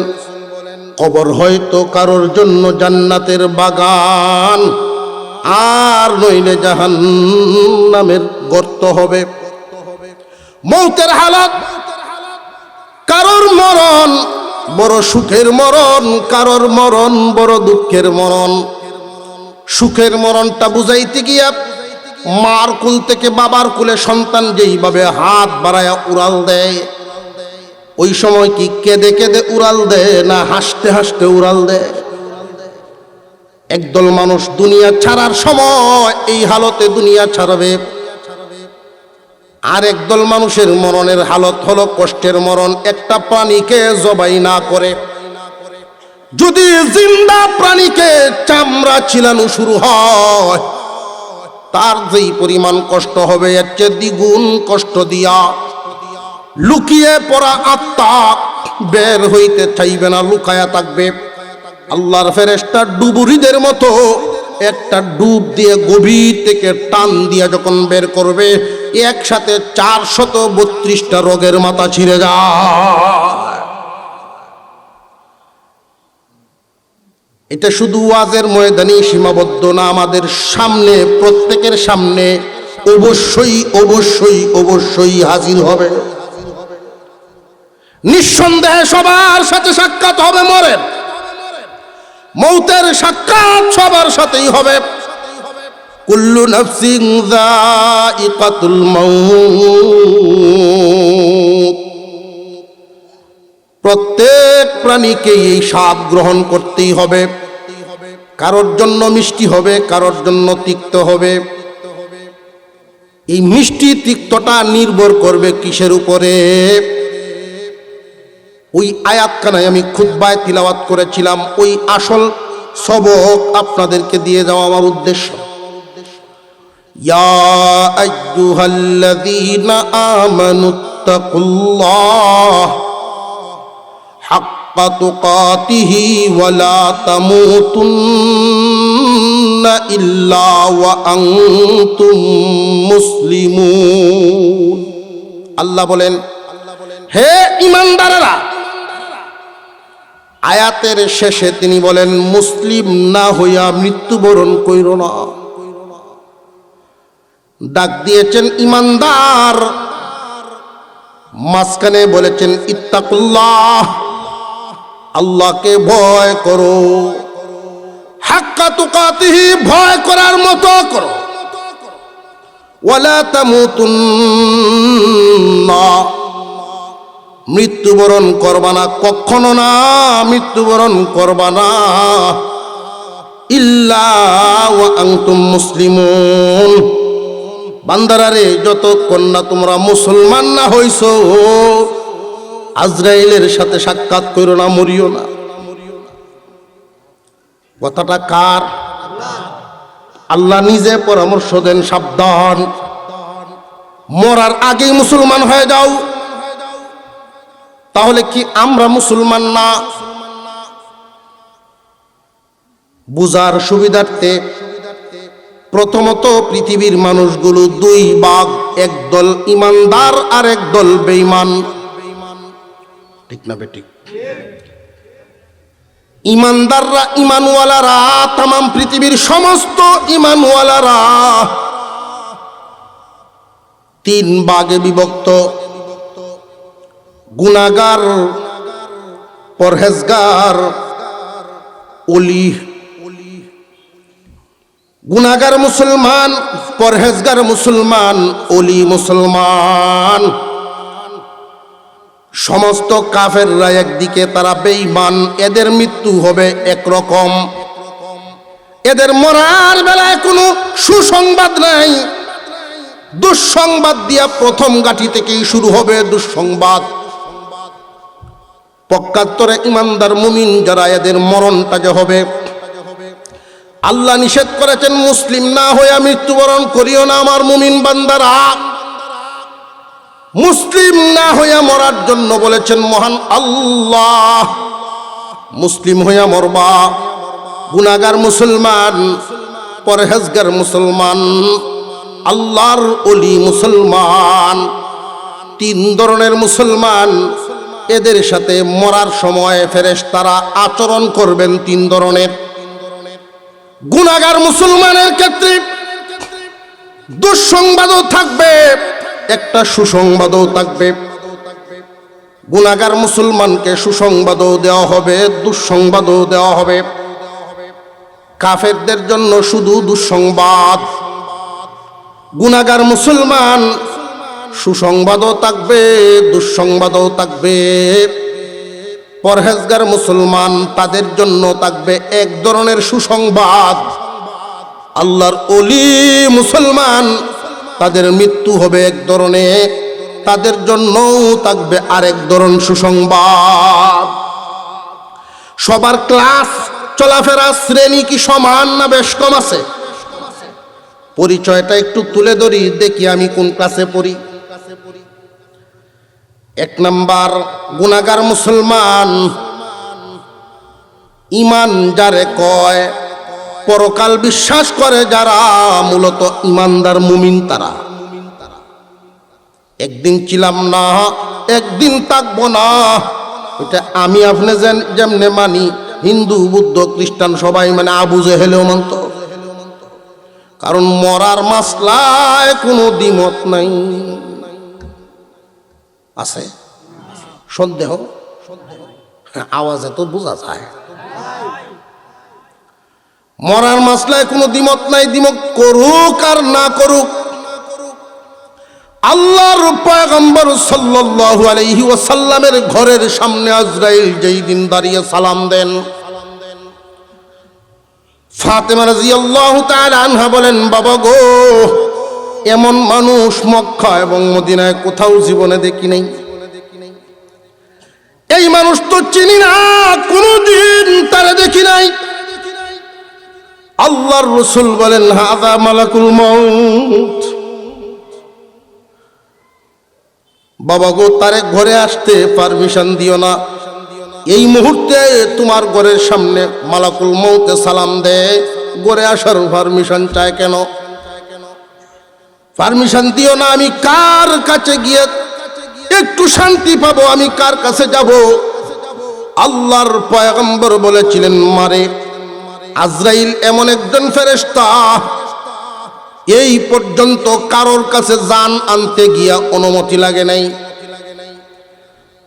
কবর হয়তো কারোর জন্য জান্নাতের বাগান, আর নইলে জাহান্নামের গর্ত হবে। মৌতের হালত, কারোর মরণ বড় সুখের মরণ, কারোর মরণ বড় দুঃখের মরণ। সুখের মরণটা বুঝাইতে গিয়া মার কুল থেকে বাবার কুলে সন্তান যেইভাবে হাত বাড়ায়া উড়াল দেয়, ওই সময় কি কেঁদে কেঁদে উড়াল দেয় না হাসতে হাসতে উড়াল দেয়? একদল মানুষ দুনিয়া ছাড়ার সময় এই হালতে দুনিয়া ছাড়বে, আর একদল মানুষের মরণের হালত হলো কষ্টের মরণ। একটা প্রাণীকে জবাই না করে যদি জিন্দা প্রাণীকে চামড়া ছিলানো শুরু হয়, তার যেই পরিমাণ কষ্ট হবে এর চেয়ে দ্বিগুণ কষ্ট দিয়া লুকিয়ে পড়া আত্মা বের হইতে চাইবে না, লুকায়া থাকবে। আল্লাহর ফেরেশতা ডুবুরিদের মতো একটা ডুব দিয়ে গভীর থেকে টান দিয়ে যখন বের করবে, একসাথে 432টা রোগের মাথা ছিঁড়ে যায়। এটা শুধু ওয়াজের ময়দানেই সীমাবদ্ধ না, আমাদের সামনে, প্রত্যেকের সামনে অবশ্যই অবশ্যই অবশ্যই হাজির হবে। নিঃসন্দেহে সবার সাথে সাক্ষাৎ হবে। মৌতের সাক্ষাৎ সবার সাথেই হবে। কুল্লু নাফসিন যায়িকাতুল মাউত, প্রত্যেক প্রাণীকে এই স্বাদ গ্রহণ করতেই হবে। কারোর জন্য মিষ্টি হবে, কারোর জন্য তিক্ত হবে। এই মিষ্টি তিক্তটা নির্ভর করবে কিসের উপরে? ওই আয়াতখানায় আমি খুতবায় তিলাওয়াত করেছিলাম, ওই আসল সবক আপনাদেরকে দিয়ে যাওয়া আমার উদ্দেশ্য। ইয়া আইয়ুহাল্লাযীনা আমানুত্তাকুল্লাহ হাক্কা তুকাতিহি ওয়া লা তামুতুন্না ইল্লা ওয়া আনতুম মুসলিমুন। আল্লাহ বলেন, হে ঈমানদারেরা, আয়াতের শেষে তিনি বলেন, মুসলিম না হইয়া মৃত্যুবরণ কইর না। ডাক দিয়েছেন ঈমানদার, মাঝখানে বলেছেন ইত্তাকুল্লাহ, আল্লাহকে ভয় করো। হাক্কা তুকাতিহি, ভয় করার মতো করো। ওয়ালা তামুতুন্না, মৃত্যুবরণ করবা না, কখনো না মৃত্যুবরণ করবা না, ইল্লা ওয়া আনতুম মুসলিমুন। বান্দারারে, যতক্ষণ না তোমরা মুসলমান না হইছো, আজরাইলের সাথে সাক্ষাৎ করো না, মরিও না। কথাটা কার? আল্লাহ নিজে পরামর্শ দেন, সাবধান, মরার আগেই মুসলমান হয়ে যাও। তাহলে কি আমরা মুসলমান না? বুঝার সুবিধার্থে প্রথমত পৃথিবীর মানুষগুলো দুই ভাগ, একদল ঈমানদার আর একদল বেঈমান। ঠিক না বেঠিক? ঈমানদাররা, ঈমানওয়ালারা, তাম পৃথিবীর সমস্ত ঈমানওয়ালারা তিন ভাগে বিভক্ত: গুনাহগার, পরহেজগার, ওলি। গুনাহগার মুসলমান, পরহেজগার মুসলমান, ওলি মুসলমান। সমস্ত কাফেররা একদিকে, তারা বেঈমান, এদের মৃত্যু হবে একরকম। এদের মরার বেলায় কোনো সুসংবাদ নাই, দুঃসংবাদ দিয়া প্রথম গাঁটি থেকেই শুরু হবে দুঃসংবাদ। পক্ষান্তরে ঈমানদার মুমিন যারা, এদের মরণটা যে হবে, আল্লাহ নিষেধ করেছেন মুসলিম না হইয়া মৃত্যুবরণ করিও না। আমার মুমিন বান্দারা, মুসলিম না হইয়া মরার জন্য বলেছেন মহান আল্লাহ, মুসলিম হইয়া মরবা। গুনাহগার মুসলমান, পরহেজগার মুসলমান, আল্লাহর ওলি মুসলমান। তিন ধরনের মুসলমান, এদের সাথে মরার সময় ফেরেশতারা আচরণ করবেন তিন ধরনের। গুনাহগার মুসলমানের ক্ষেত্রে দুঃসংবাদও থাকবে, একটা সুসংবাদও থাকবে। গুনাহগার মুসলমানকে সুসংবাদও দেওয়া হবে, দুঃসংবাদও দেওয়া হবে। কাফেরদের জন্য শুধু দুঃসংবাদ। গুনাহগার মুসলমান, সুসংবাদও থাকবে, দুঃসংবাদও থাকবে। পরহেজগার মুসলমান, তাদের জন্য থাকবে এক ধরনের সুসংবাদ। আল্লাহর ওলি মুসলমান, তাদের মৃত্যু হবে এক ধরনের, তাদের জন্যও থাকবে আরেক ধরনের সুসংবাদ। সবার ক্লাস, চলাফেরা, শ্রেণী কি সমান না বেশ কম আছে? পরিচয়টা একটু তুলে ধরি, দেখি আমি কোন ক্লাসে পড়ি। এক নাম্বার, গুনাহগার মুসলমান। ঈমান যারে কয়, পরকাল বিশ্বাস করে যারা, মূলত ইমানদার মুমিন তারা। একদিন ছিলাম না, একদিন থাকবো না, এটা আমি আপনি যেমনে মানি, হিন্দু বুদ্ধ খ্রিস্টান সবাই মানে, আবু জেহেলেও মানত। কারণ মরার মাসলায় কোনো দ্বিমত নাই। আছে সন্দেহ? আওয়াজে তো বোঝা যায় মরার মাসলায় কোনো দ্বিমত নাই। দ্বিমত করুক আর না করুক, আল্লাহর পয়গম্বর সাল্লাল্লাহু আলাইহি ওয়াসাল্লামের ঘরের সামনে আজরাইল যেই দিন দাঁড়িয়ে সালাম দেন, ফাতেমা রাদিয়াল্লাহু তাআলা আনহা বলেন, বাবা গো, এমন মানুষ মক্কা এবং মদিনায় কোথাও জীবনে দেখি নাই। এই মানুষ তো চিনি না, কোনদিন তারা দেখি নাই। আল্লাহর রাসূল বলেন, হাযা মালাকুল মাউত। বাবা গো, তারে ঘরে আসতে পারমিশন দিও না। এই মুহূর্তে তোমার ঘরের সামনে মালাকুল মউতে সালাম দেয়, ঘরে আসার পারমিশন চায় কেন? পারমিশন দিও না। আমি কার কাছে গিয়ে একটু শান্তি পাবো? আমি কার কাছে যাব? আল্লাহর পয়গম্বর বলেছিলেন, মারে আজরাইল এমন একজন ফেরেশতা, এই পর্যন্ত কারোর কাছে জান আনতে গিয়া অনুমতি লাগে নাই।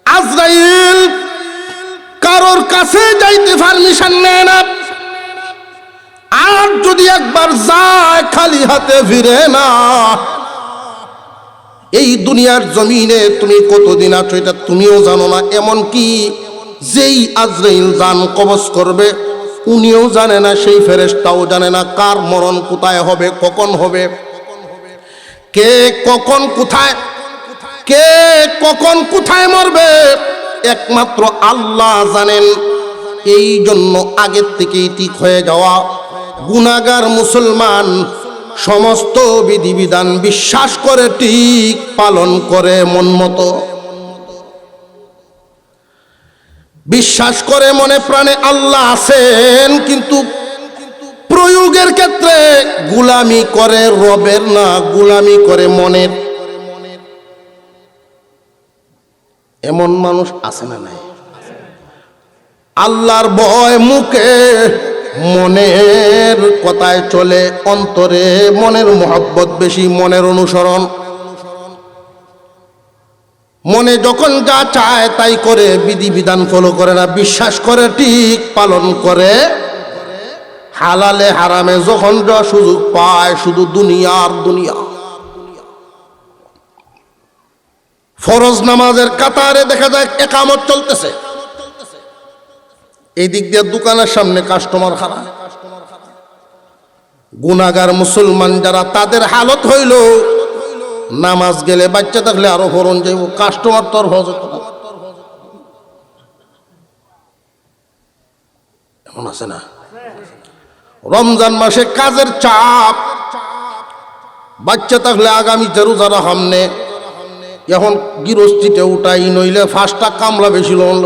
আজরাইল কারোর কাছে যাইতে পারমিশন নেয় না, আর যদি একবার যায় খালি হাতে ফিরে না। এই দুনিয়ার জমিনে তুমি কতদিন আছো এটা তুমিও জানো না। এমন কি যেই আজরাইল জান কবজ করবে উনিও জানে না, সেই ফেরেশতাও জানে না কার মরণ কোথায় হবে, কখন হবে, কে কখন কোথায় মরবে, একমাত্র আল্লাহ জানেন। এই জন্য আগের থেকেই ঠিক হয়ে যাওয়া গুনাহগার মুসলমান সমস্ত বিধিবিধান বিশ্বাস করে, ঠিক পালন করে, মন মতো বিশ্বাস করে, মনে প্রাণে আল্লাহ আছেন, কিন্তু প্রয়োগের ক্ষেত্রে গোলামি করে রবের না, গোলামি করে মনের। এমন মানুষ আছে না নাই? আল্লাহর ভয় মুখে, মনের কথায় চলে, অন্তরে মনের মোহাব্বত বেশি, মনের অনুসরণ। মনে যখন যা চায় তাই করে, বিধিবিধান ফলো করে না, বিশ্বাস করে ঠিক পালন করে। হালালে হারামে যখন যা সুযোগ পায় শুধু দুনিয়ার দুনিয়া। ফরজ নামাজের কাতারে দেখা যায় একামত চলতেছে, এই দিক দিয়ে দোকানের সামনে কাস্টমার খারাপ। গুনাহগার মুসলমান যারা, তাদের হালত হইল নামাজ গেলে বাচ্চা থাকলে আরো হরণ যাইব, কাস্টমার তোর হজত এমন আছে না? রমজান মাসে কাজের চাপ, বাচ্চা থাকলে আগামী রোজারা সামনে, এখন গৃহস্থিতে উঠাই, নইলে ফার্স্টটা কামলা বেশি লোন।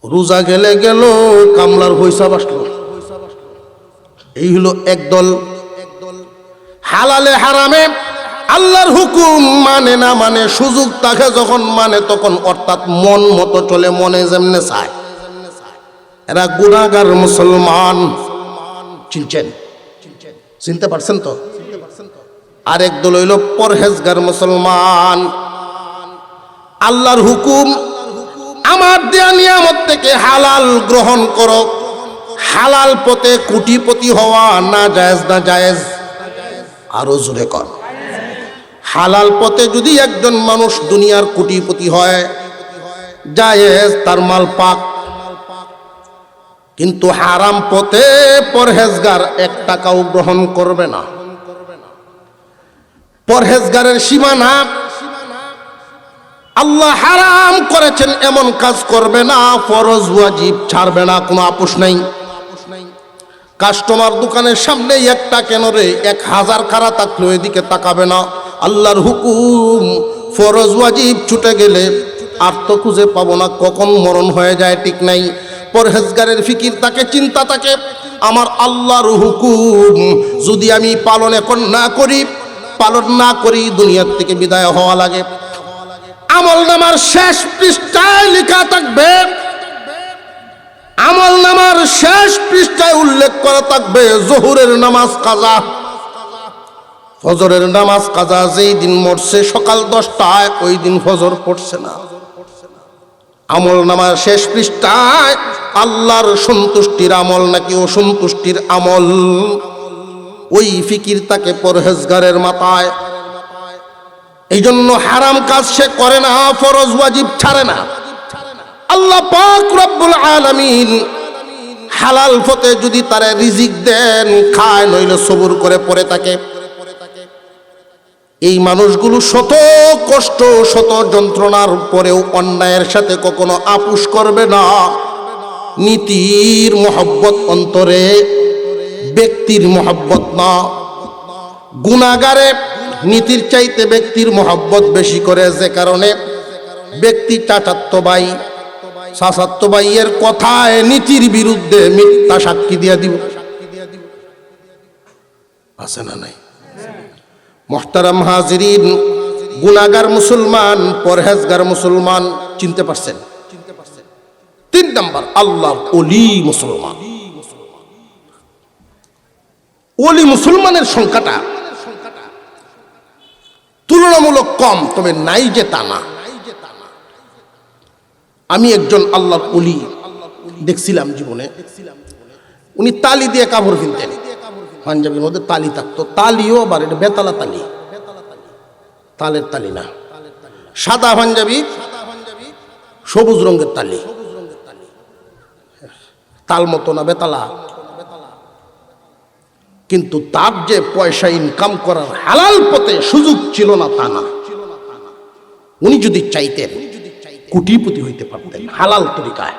রোজা গেলে গেল, কামলার পয়সা বাসলো। এই হলো একদল। হালালে হারামে আল্লাহর হুকুম মানে না মানে, সুযোগ থাকে যখন মানে তখন, অর্থাৎ মন মতো চলে, মনে যেমনে চায়। এরা গুনাহগার মুসলমান। চিনতে পারছেন তো? আরেক দল হইল পরহেজগার মুসলমান। আল্লাহর হুকুম, আমার দেয়া নিয়ামত থেকে হালাল গ্রহণ করো, হালাল পথে কোটিপতি হওয়া না জায়েজ, না জায়েজ? আরো জোরে কর। হালাল পথে যদি একজন মানুষ দুনিয়ার কোটিপতি হয়, জায়েজ, তার মাল পাক। কিন্তু হারাম পথে পরহেজগার 1 টাকাও গ্রহণ করবে না। পরহেজগারের সীমানা, আল্লাহ হারাম করেছেন এমন কাজ করবে না, ফরজ ওয়াজিব ছাড়বে না, কোনো আপোষ নাই। কাস্টমার দোকানের সামনে একটা কেন রে, 1000 খারা থাকলেও এদিকে তাকাবে না। আল্লাহর হুকুম, ফরজ ওয়াজিব ছুটে গেলে আর তো খুঁজে পাবো না, কখন মরণ হয়ে যায় ঠিক নাই। পরহেজগারের ফিকির থাকে, চিন্তা থাকে, আমার আল্লাহর হুকুম যদি আমি পালন না করি দুনিয়ার থেকে বিদায় হওয়া লাগে। আমলনামার শেষ পৃষ্ঠায় লেখা থাকবে, আমলনামার শেষ পৃষ্ঠায় উল্লেখ করা থাকবে জোহরের নামাজ কাজা, ফজরের নামাজ কাজা। যেই দিন মরছে সকাল 10টায় ওই দিন ফজর পড়ছে না। আমলনামার শেষ পৃষ্ঠায় আল্লাহর সন্তুষ্টির আমল নাকি অসন্তুষ্টির আমল, ওই ফিকির তাকে পরহেজগারের মাথায়। এই জন্য হারাম কাজ সে করে না, ফরজ ওয়াজিব ছাড়ে না। আল্লাহ পাক রব্বুল আলামিন হালাল পথে যদি তারে রিজিক দেন খায়, নইলে সবুর করে পড়ে থাকে। এই মানুষগুলো শত কষ্ট শত যন্ত্রণার পরেও অন্যায়ের সাথে কখনো আপোষ করবে না। নীতির মহব্বত অন্তরে, ব্যক্তির মহব্বত না। গুনাহগারে নীতির চাইতে ব্যক্তির মহব্বত বেশি করে, যে কারণে ব্যক্তি চাচাতো ভাই চাচাতো ভাইয়ের কথায় নীতির বিরুদ্ধে মিথ্যা সাক্ষী দিয়া দিব। আছে না নাই? মুহতারাম হাজিরিন, গুনাহগার মুসলমান, পরহেজগার মুসলমান, চিনতে পারছেন? 3 নাম্বার, আল্লাহর ওলি মুসলমান। ওলি মুসলমানের সংখ্যাটা তুলনামূলক কম, তবে নাই যে তা না। আমি একজন আল্লাহর ওলি দেখছিলাম জীবনে, উনি তালি দিয়ে কাপড় কিনতেন। পাঞ্জাবির মধ্যে তালি থাকতো, তালিও আবার এটা বেতালা তালি, তালের তালি না, সাদা পাঞ্জাবি, সবুজ রঙের তালি, তাল মতো না, বেতালা। কিন্তু তার যে পয়সা ইনকাম করার হালাল পথে সুযোগ ছিল না তা না। উনি যদি চাইতেন কোটিপতি হইতে পারতেন হালাল তরিকায়।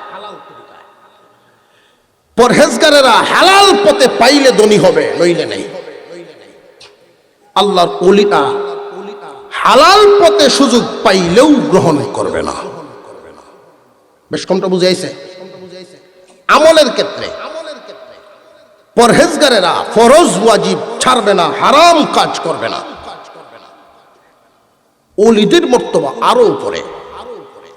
পরহেজগারেরা হালাল পথে পাইলে ধনী হবে, নইলে নেই। আল্লাহর ওলিরা হালাল পথে সুযোগ পাইলেও গ্রহণ করবে না। বেশ কমটা বুঝাইছে? আমলের ক্ষেত্রে পরহেজগারেরা ফরজ ওয়াজিব ছাড়বে না, হারাম কাজ করবে না। ওলিদের মর্তবা আরো উপরে,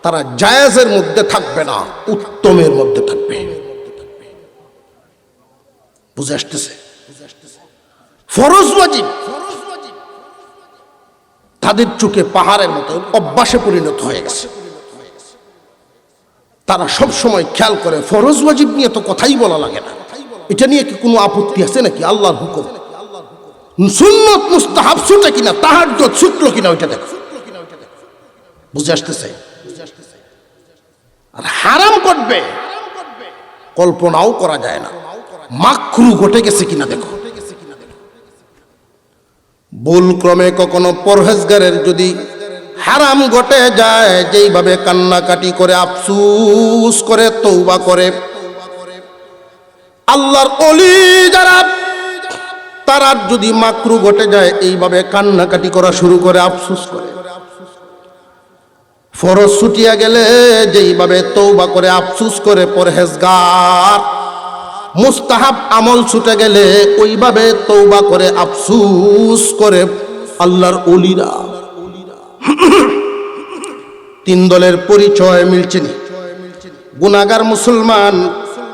তারা জায়েজের মধ্যে থাকবে না, উত্তমের মধ্যে থাকবে। বুঝে আসতেছে? ফরজ ওয়াজিব তাদের চোখে পাহাড়ের মতো অভ্যাসে পরিণত হয়ে গেছে। তারা সব সময় খেয়াল করে ফরজ ওয়াজিব নিয়ে তো কথাই বলা লাগে না, এটা নিয়ে কি কোনো আপত্তি আছে নাকি? আল্লাহর হুকুম। সুন্নত মুস্তাহাব ছুটে কিনা, তাহাজ্জুদ ছুটলো কিনা ওইটা দেখো। বুঝে আসতেছে? আর হারাম করবে কল্পনাও করা যায় না, মাকরু ঘটে গেছে কিনা দেখো। ভুল ক্রমে কখনো পরহেজগারের যদি হারাম ঘটে যায়, যেইভাবে কান্নাকাটি করে আফসুস করে তওবা করে, আল্লাহর ওলি যারা তারা যদি মাকরু ঘটে যায় এইভাবে কান্নাকাটি করা শুরু করে, আফসুস করে। ফরজ ছুটিয়া গেলে যেইভাবে তওবা করে আফসুস করে পরহেজগার, মুস্তাহাব আমল ছুটে গেলে ওইভাবে তওবা করে আফসুস করে আল্লাহর ওলিরা। 3 দলের পরিচয় মিলছে না। গুনাহগার মুসলমান,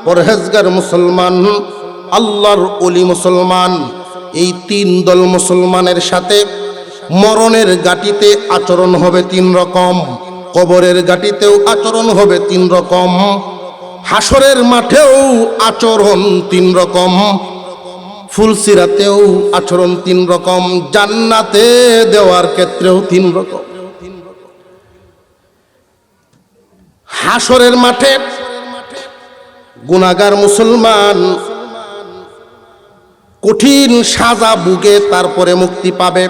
পরহেজগার মুসলমান, আল্লাহর ওলি মুসলমান। এই 3 দল মুসলমানের সাথে মরণের গাটিতে আচরণ হবে 3 রকম, কবরের গাটিতেও আচরণ হবে 3 রকম, হাসরের মাঠেও আচরণ 3 রকম, ফুলসিরাতেও আচরণ 3 রকম, জান্নাতে দেওয়ার ক্ষেত্রেও 3 রকম। হাসরের মাঠে গুনাহগার মুসলমান কঠিন সাজা ভুগে তারপরে মুক্তি পাবে।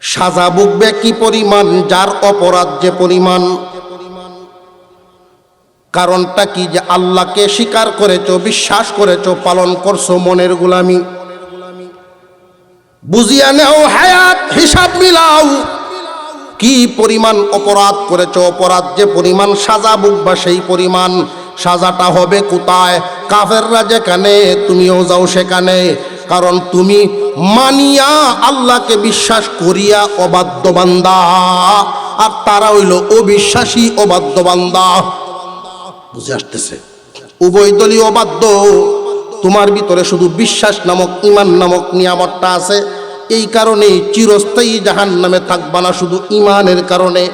সাজা ভুগবে কি পরিমাণ, যার অপরাধ যে পরিমাণ। কারণটা কি? যে আল্লাহকে স্বীকার করেছো, বিশ্বাস করেছো, পালন করছো মনের গোলামি। বুঝিয়া নেও হায়াত, হিসাব মিলাও, কি পরিমাণ অপরাধ করেছো, অপরাধ যে পরিমাণ সাজা ভুগবা সেই পরিমাণ। সাজাটা হবে কোথায়? কাফেররা যেখানে তুমিও যাও সেখানে। কারণ তুমি মানিয়া আল্লাহকে বিশ্বাস করিয়া অবাধ্য বান্দা, আর তারা হইল অবিশ্বাসী অবাধ্য বান্দা। বুঝে আসতেছে? উভয় দলই অবাধ্য। তোমার ভিতরে শুধু বিশ্বাস নামক ঈমান নামক নিয়ামতটা আছে, এই কারণে চিরস্থায়ী জাহান্নামে থাকবা না শুধু ঈমানের কারণে।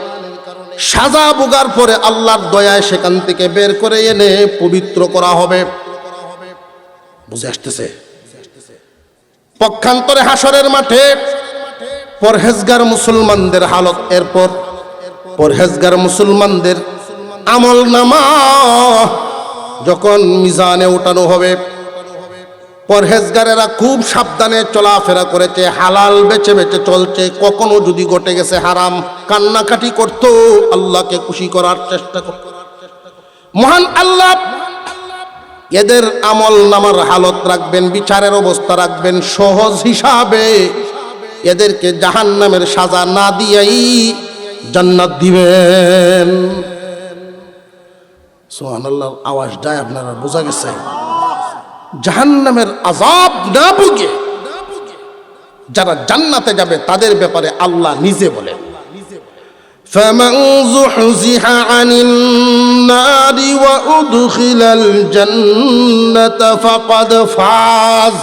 সাজা ভোগার পরে আল্লাহর দয়ায় সেখান থেকে বের করে এনে পবিত্র করা হবে। বুঝে আসতেছে? পক্ষান্তরে হাসরের মাঠে পরহেজগার মুসলমানদের হালত, এরপর পরহেজগার মুসলমানদের আমল নামা যখন মিজানে উঠানো হবে, পরহেজগারেরা খুব সাবধানে চলাফেরা করেছে, হালাল বেছে বেছে চলছে। কখনো যদি ঘটে গেছে হারাম, কান্নাকাটি করত, আল্লাহকে খুশি করার চেষ্টা করত। মহান আল্লাহ এদের আমল নামার হালত রাখবেন, বিচারের অবস্থা রাখবেন সহজ হিসাবে। এদেরকে জাহান্নামের সাজা না দিয়েই জান্নাত দিবেন। সুবহানাল্লাহ, আওয়াজটাই আপনারা বোঝা গেছে? জাহান্নামের আযাব না ভুগে যারা জান্নাতে যাবে তাদের ব্যাপারে আল্লাহ নিজে বলেন, فَمَنْ زُحْزِحَ عَنِ النَّارِ وَأُدْخِلَ الْجَنَّةَ فَقَدْ فَازَ।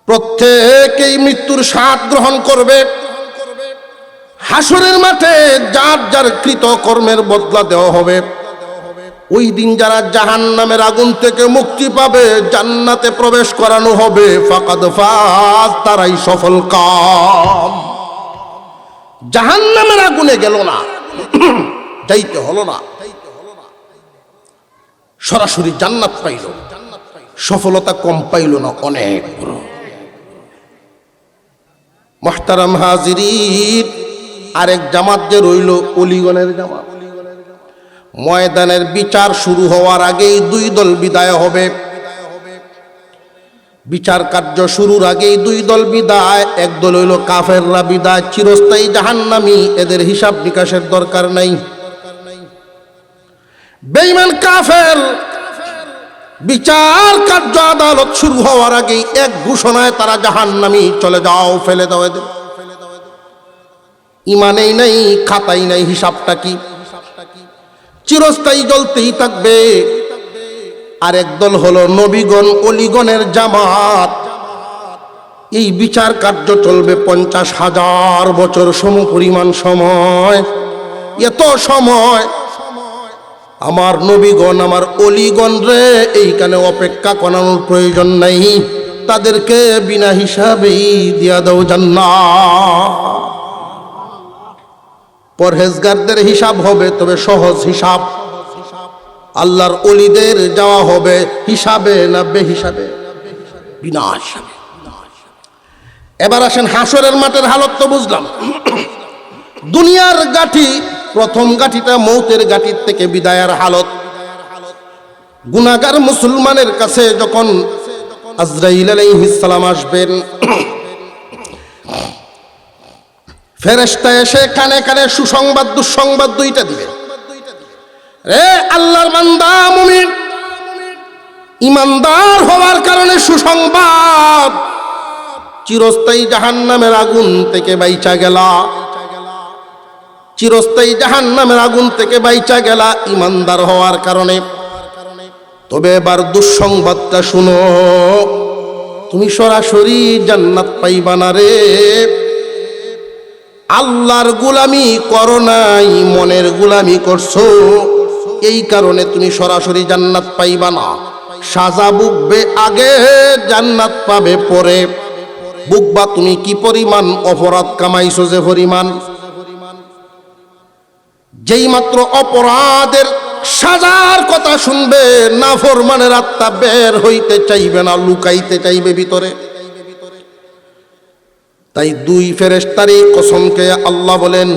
প্রত্যেকেই মৃত্যুর স্বাদ গ্রহণ করবে। হাসরের মাঠে যার যার কৃত কর্মের বদলা দেওয়া হবে। ওই দিন যারা জাহান্নামের আগুন থেকে মুক্তি পাবে, জান্নাতে প্রবেশ করানো হবে, ফাকাদ ফাজ, তারাই সফল কাম। জাহান্নামের আগুনে গেল না, যাইতে হলো না, সরাসরি জান্নাত পাইল। সফলতা কম পাইল না, অনেক বড়। মুহতারাম হাজিরিন, আরেক জামাত যে রইল অলিগণের জামাত। ময়দানের বিচার শুরু হওয়ার আগেই দুই দল বিদায় হবে। বিচার কার্য শুরুর আগেই দুই দল বিদায়। এক দল হইল কাফেররা বিদায়, চিরস্থায়ী জাহান্নামী, এদের হিসাব নিকাশের দরকার নাই। বেঈমান কাফের বিচার কার্য আদালত শুরু হওয়ার আগেই এক ঘোষণায় তারা জাহান্নামী, চলে যাও, ফেলে দাও এদের। ইমানেই নাই, খাতাই নাই, হিসাবটা কি? চিরস্থায়ী জ্বলতেই থাকবে। আর একদল হলো নবীগণ অলিগণের জামাত। এই বিচার কার্য চলবে 50,000 বছর সমপরিমাণ সময়। এত সময় আমার নবীগণ, আমার অলিগণ রে এইখানে অপেক্ষা করানোর প্রয়োজন নাই। তাদেরকে বিনা হিসাবেই দিয়া দাও জান্নাত। পরহেজগারদের হিসাব হবে, তবে সহজ হিসাব। আল্লাহর ওলিদের যাওয়া হবে হিসাবে না বেহিসাবে? বিনা হিসাবে। এবার আসেন হাসরের মাঠের হালত তো বুঝলাম। দুনিয়ার গাঠি, প্রথম গাঠিটা মৌতের গাঠির থেকে বিদায়ের হালত। গুনাহগার মুসলমানের কাছে যখন আজরাইল আলাইহিস সালাম আসবেন, ফেরেশতা এসে কানে কানে সুসংবাদ দুঃসংবাদ দুইটা দিবে। রে আল্লাহর বান্দা মুমিন, ইমানদার হওয়ার কারণে সুসংবাদ, চিরস্থায়ী জাহান্নামের আগুন থেকে বাইচা গেলা। চিরস্থায়ী জাহান্নামের আগুন থেকে বাইচা গেলা ইমানদার হওয়ার কারণে। তবে এবার দুঃসংবাদটা শুনো, তুমি সরাসরি জান্নাত পাইবা না রে। আল্লাহর গোলামি করো নাই, মনের গোলামি করছো, এই কারণে তুমি সরাসরি জান্নাত পাইবা না। সাজা ভুগবে আগে, জান্নাত পাবে পরে। বুকবা তুমি কি পরিমাণ অপরাধ কামাইছো, যে পরিমাণ। যেই মাত্র অপরাধের সাজার কথা শুনবে, নাফরমানের আত্মা বের হইতে চাইবে না, লুকাইতে চাইবে ভিতরে। তাই দুই ফেরেশতারই কসমকে আল্লাহ বলেন,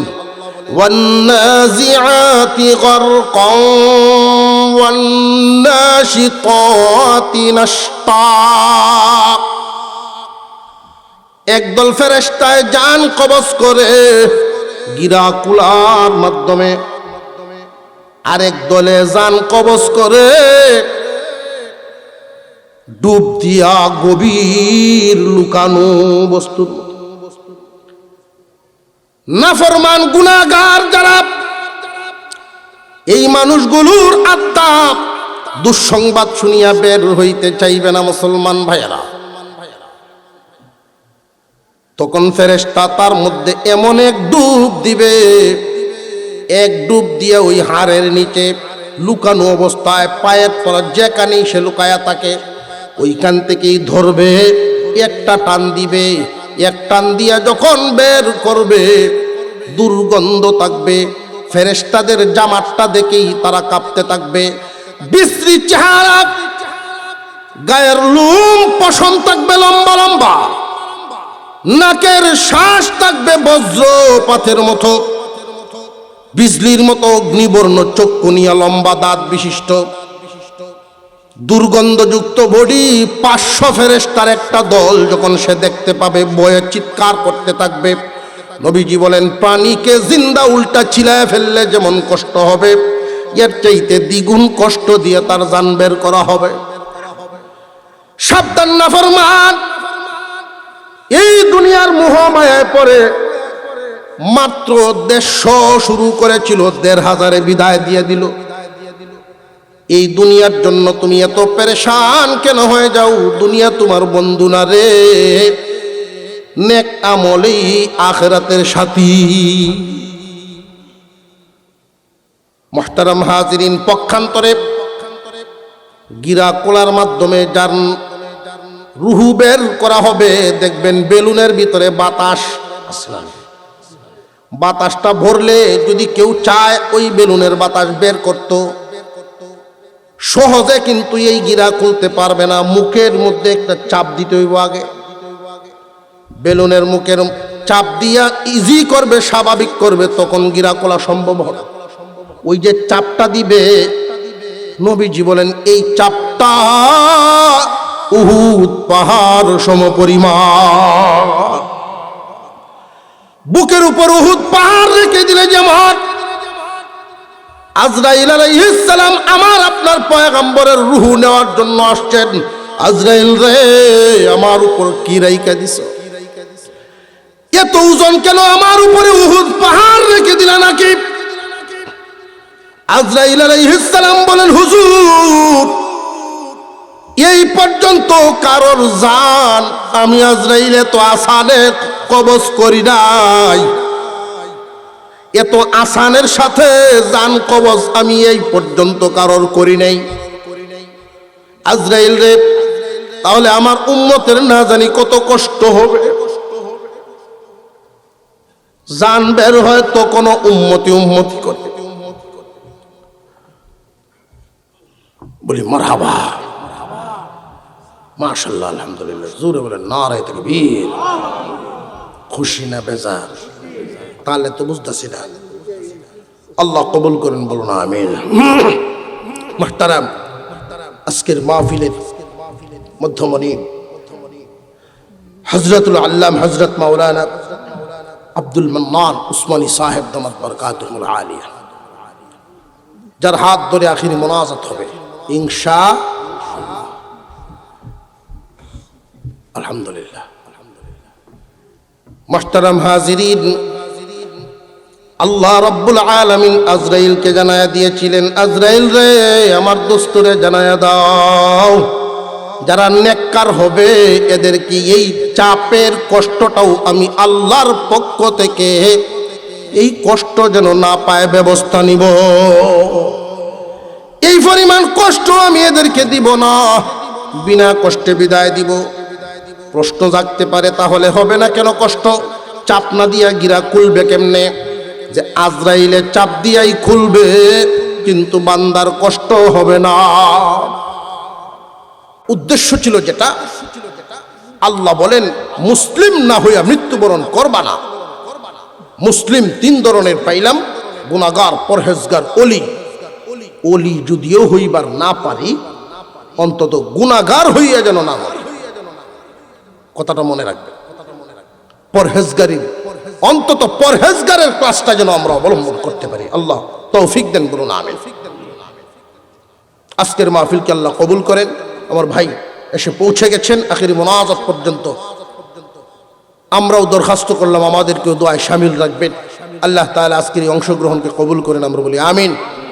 ওয়ান্নাজিআতি গারকান ওয়ান্নাশিতাতি নাশতা। একদল ফেরেশতায় জান কবজ করে গিরা কুলার মাধ্যমে, আরেক দলে জান কবজ করে ডুব দিয়া গভীর লুকানো বস্তুর মতো। নাফরমান গুনাহগার যারা, এই মানুষগুলোর আত্মা দুঃসংবাদ শুনিয়া বের হইতে চাইবে না মুসলমান ভাইয়েরা। তখন ফেরেশতা তার মধ্যে এমন এক ডুব দিবে, এক ডুব দিয়ে ওই হাড়ের নিচে লুকানো অবস্থায় পায়ের তলা যেখানেই সে লুকায়া থাকে ওইখান থেকেই ধরবে, একটা টান দিবে। এক টান দিয়া যখন বের করবে দুর্গন্ধ থাকবে, ফেরেশতাদের জামাতটা দেখেই তারা কাঁপতে থাকবে। বিশ্রী চেহারা, গায়ের লোম পশম থাকবে লম্বা লম্বা, নাকের শ্বাস থাকবে বজ্রপাতের মতো, বিজলির মতো অগ্নিবর্ণ চক্ষু নিয়ে লম্বা দাঁত বিশিষ্ট, দুর্গন্ধযুক্ত বডি। 500 ফেরেশতার একটা দল যখন সে দেখতে পাবে ভয়ে চিৎকার করতে থাকবে। নবীজি বলেন, প্রাণীকে জিন্দা উল্টা চিলায় ফেললে যেমন কষ্ট হবে, এর চাইতে দ্বিগুণ কষ্ট দিয়ে তার জান বের করা হবে। সাবধান নাফরমান, এই দুনিয়ার মোহ মায়ায় পড়ে মাত্র 150 শুরু করেছিল, 1500 বিদায় দিয়ে দিল। এই দুনিয়ার জন্য তুমি এত পেরেশান কেন হয়ে যাও? দুনিয়া তোমার বন্ধু না রে, নেক আমলেই আখিরাতের সাথী। মুহতারাম হাজিরিন, পক্ষান্তরে গিরা কোলার মাধ্যমে যার রুহু বের করা হবে, দেখবেন বেলুনের ভিতরে বাতাস আছে। বাতাসটা ভরলে যদি কেউ চায় ওই বেলুনের বাতাস বের করত, সহজে কিন্তু এই গিরা খুলতে পারবে না। মুখের মধ্যে একটা চাপ দিতে হইব আগে, বেলুনের মুখের চাপ দিয়া ইজি করবে, স্বাভাবিক করবে, তখন গিরা খোলা সম্ভব হবে। ওই যে চাপটা দিবে, নবীজি বলেন এই চাপটা উহুদ পাহাড় সমপরিমাণ। বুকের উপর উহুদ পাহাড় রেখে দিলে যেমন, আজরাইল আলাইহিস সালাম আমার আপনার পয়গম্বরের রূহ নেওয়ার জন্য আসছেন। আজরাইল রে, আমার উপর কি রাইখা দিছো? এত ওজন কেন আমার উপরে উহুদ পাহাড় রেখে দিলা নাকি? আজরাইল আলাইহিস সালাম বলেন, হুজুর, এই পর্যন্ত কারোর জান আমি আজরাইল এত আসানে কবজ করি নাই, এত আসানের সাথে জান কবজ আমি এই পর্যন্ত কারোর করি নাই। আজরাইল রে, তাহলে আমার উম্মতের না জানি কত কষ্ট হবে। জান বের হয় তো কোনো উম্মতি করে। বলি মারহাবা, মাশাআল্লাহ, আলহামদুলিল্লাহ, জোরে বলেন নারে তাকবীর। খুশি না বেজার? তাহলে তো বুঝতেছি না। আল্লাহ কবুল করেন, বলুন আমিন। মুহতারাম, আজকের মাহফিলের মধ্যমণি হযরতুল আল্লাম হযরত মাওলানা আব্দুল মান্নান উসমানী সাহেব দামাত বরকাতুহুল আলিয়া, যার হাত ধরে আখিরি মোনাজাত হবে ইনশাআল্লাহ। আলহামদুলিল্লাহ। মুহতারাম হাজিরিন, আল্লাহ রাব্বুল আলামিন আজরাইলকে জানায়া দিয়েছিলেন, আজরাইল রে, আমার দোস্তরে জানায়া দাও, যারা নেককার হবে এদেরকে এই চাপের কষ্টটাও আমি আল্লাহর পক্ষ থেকে এই কষ্ট যেন না পায় ব্যবস্থা নিব। এই পরিমাণ কষ্ট আমি এদেরকে দিব না, বিনা কষ্টে বিদায় দিব। প্রশ্ন জাগতে পারে, তাহলে হবে না কেন কষ্ট? চাপ না দিয়া গিরা খুলবে কেমনে? যে আজরাইলে চাপ দিয়াই খুলবে, কিন্তু বান্দার কষ্ট হবে না। উদ্দেশ্য ছিল যেটা, আল্লাহ বলেন মুসলিম না হইয়া মৃত্যুবরণ করবা না। মুসলিম 3 ধরনের পাইলাম, গুনাহগার, পরহেজগার, ওলি। ওলি যদিও হইবার না পারি, অন্তত গুনাহগার হইয়া যেন না মরি, কথাটা মনে রাখবে। পরহেজগারি, অন্তত পরহেজগারের ক্লাসটা যেন আমরা অবলম্বন করতে পারি। আল্লাহ তৌফিক দেন, বলুন আমিন। আজকের মাহফিলকে আল্লাহ কবুল করেন। আমার ভাই এসে পৌঁছে গেছেন আখিরি মোনাজাত পর্যন্ত। আমরাও দরখাস্ত করলাম আমাদেরকেও দোয়ায় শামিল রাখবেন। আল্লাহ তাআলা আজকের এই অংশগ্রহণকে কবুল করেন, আমরা বলি আমিন।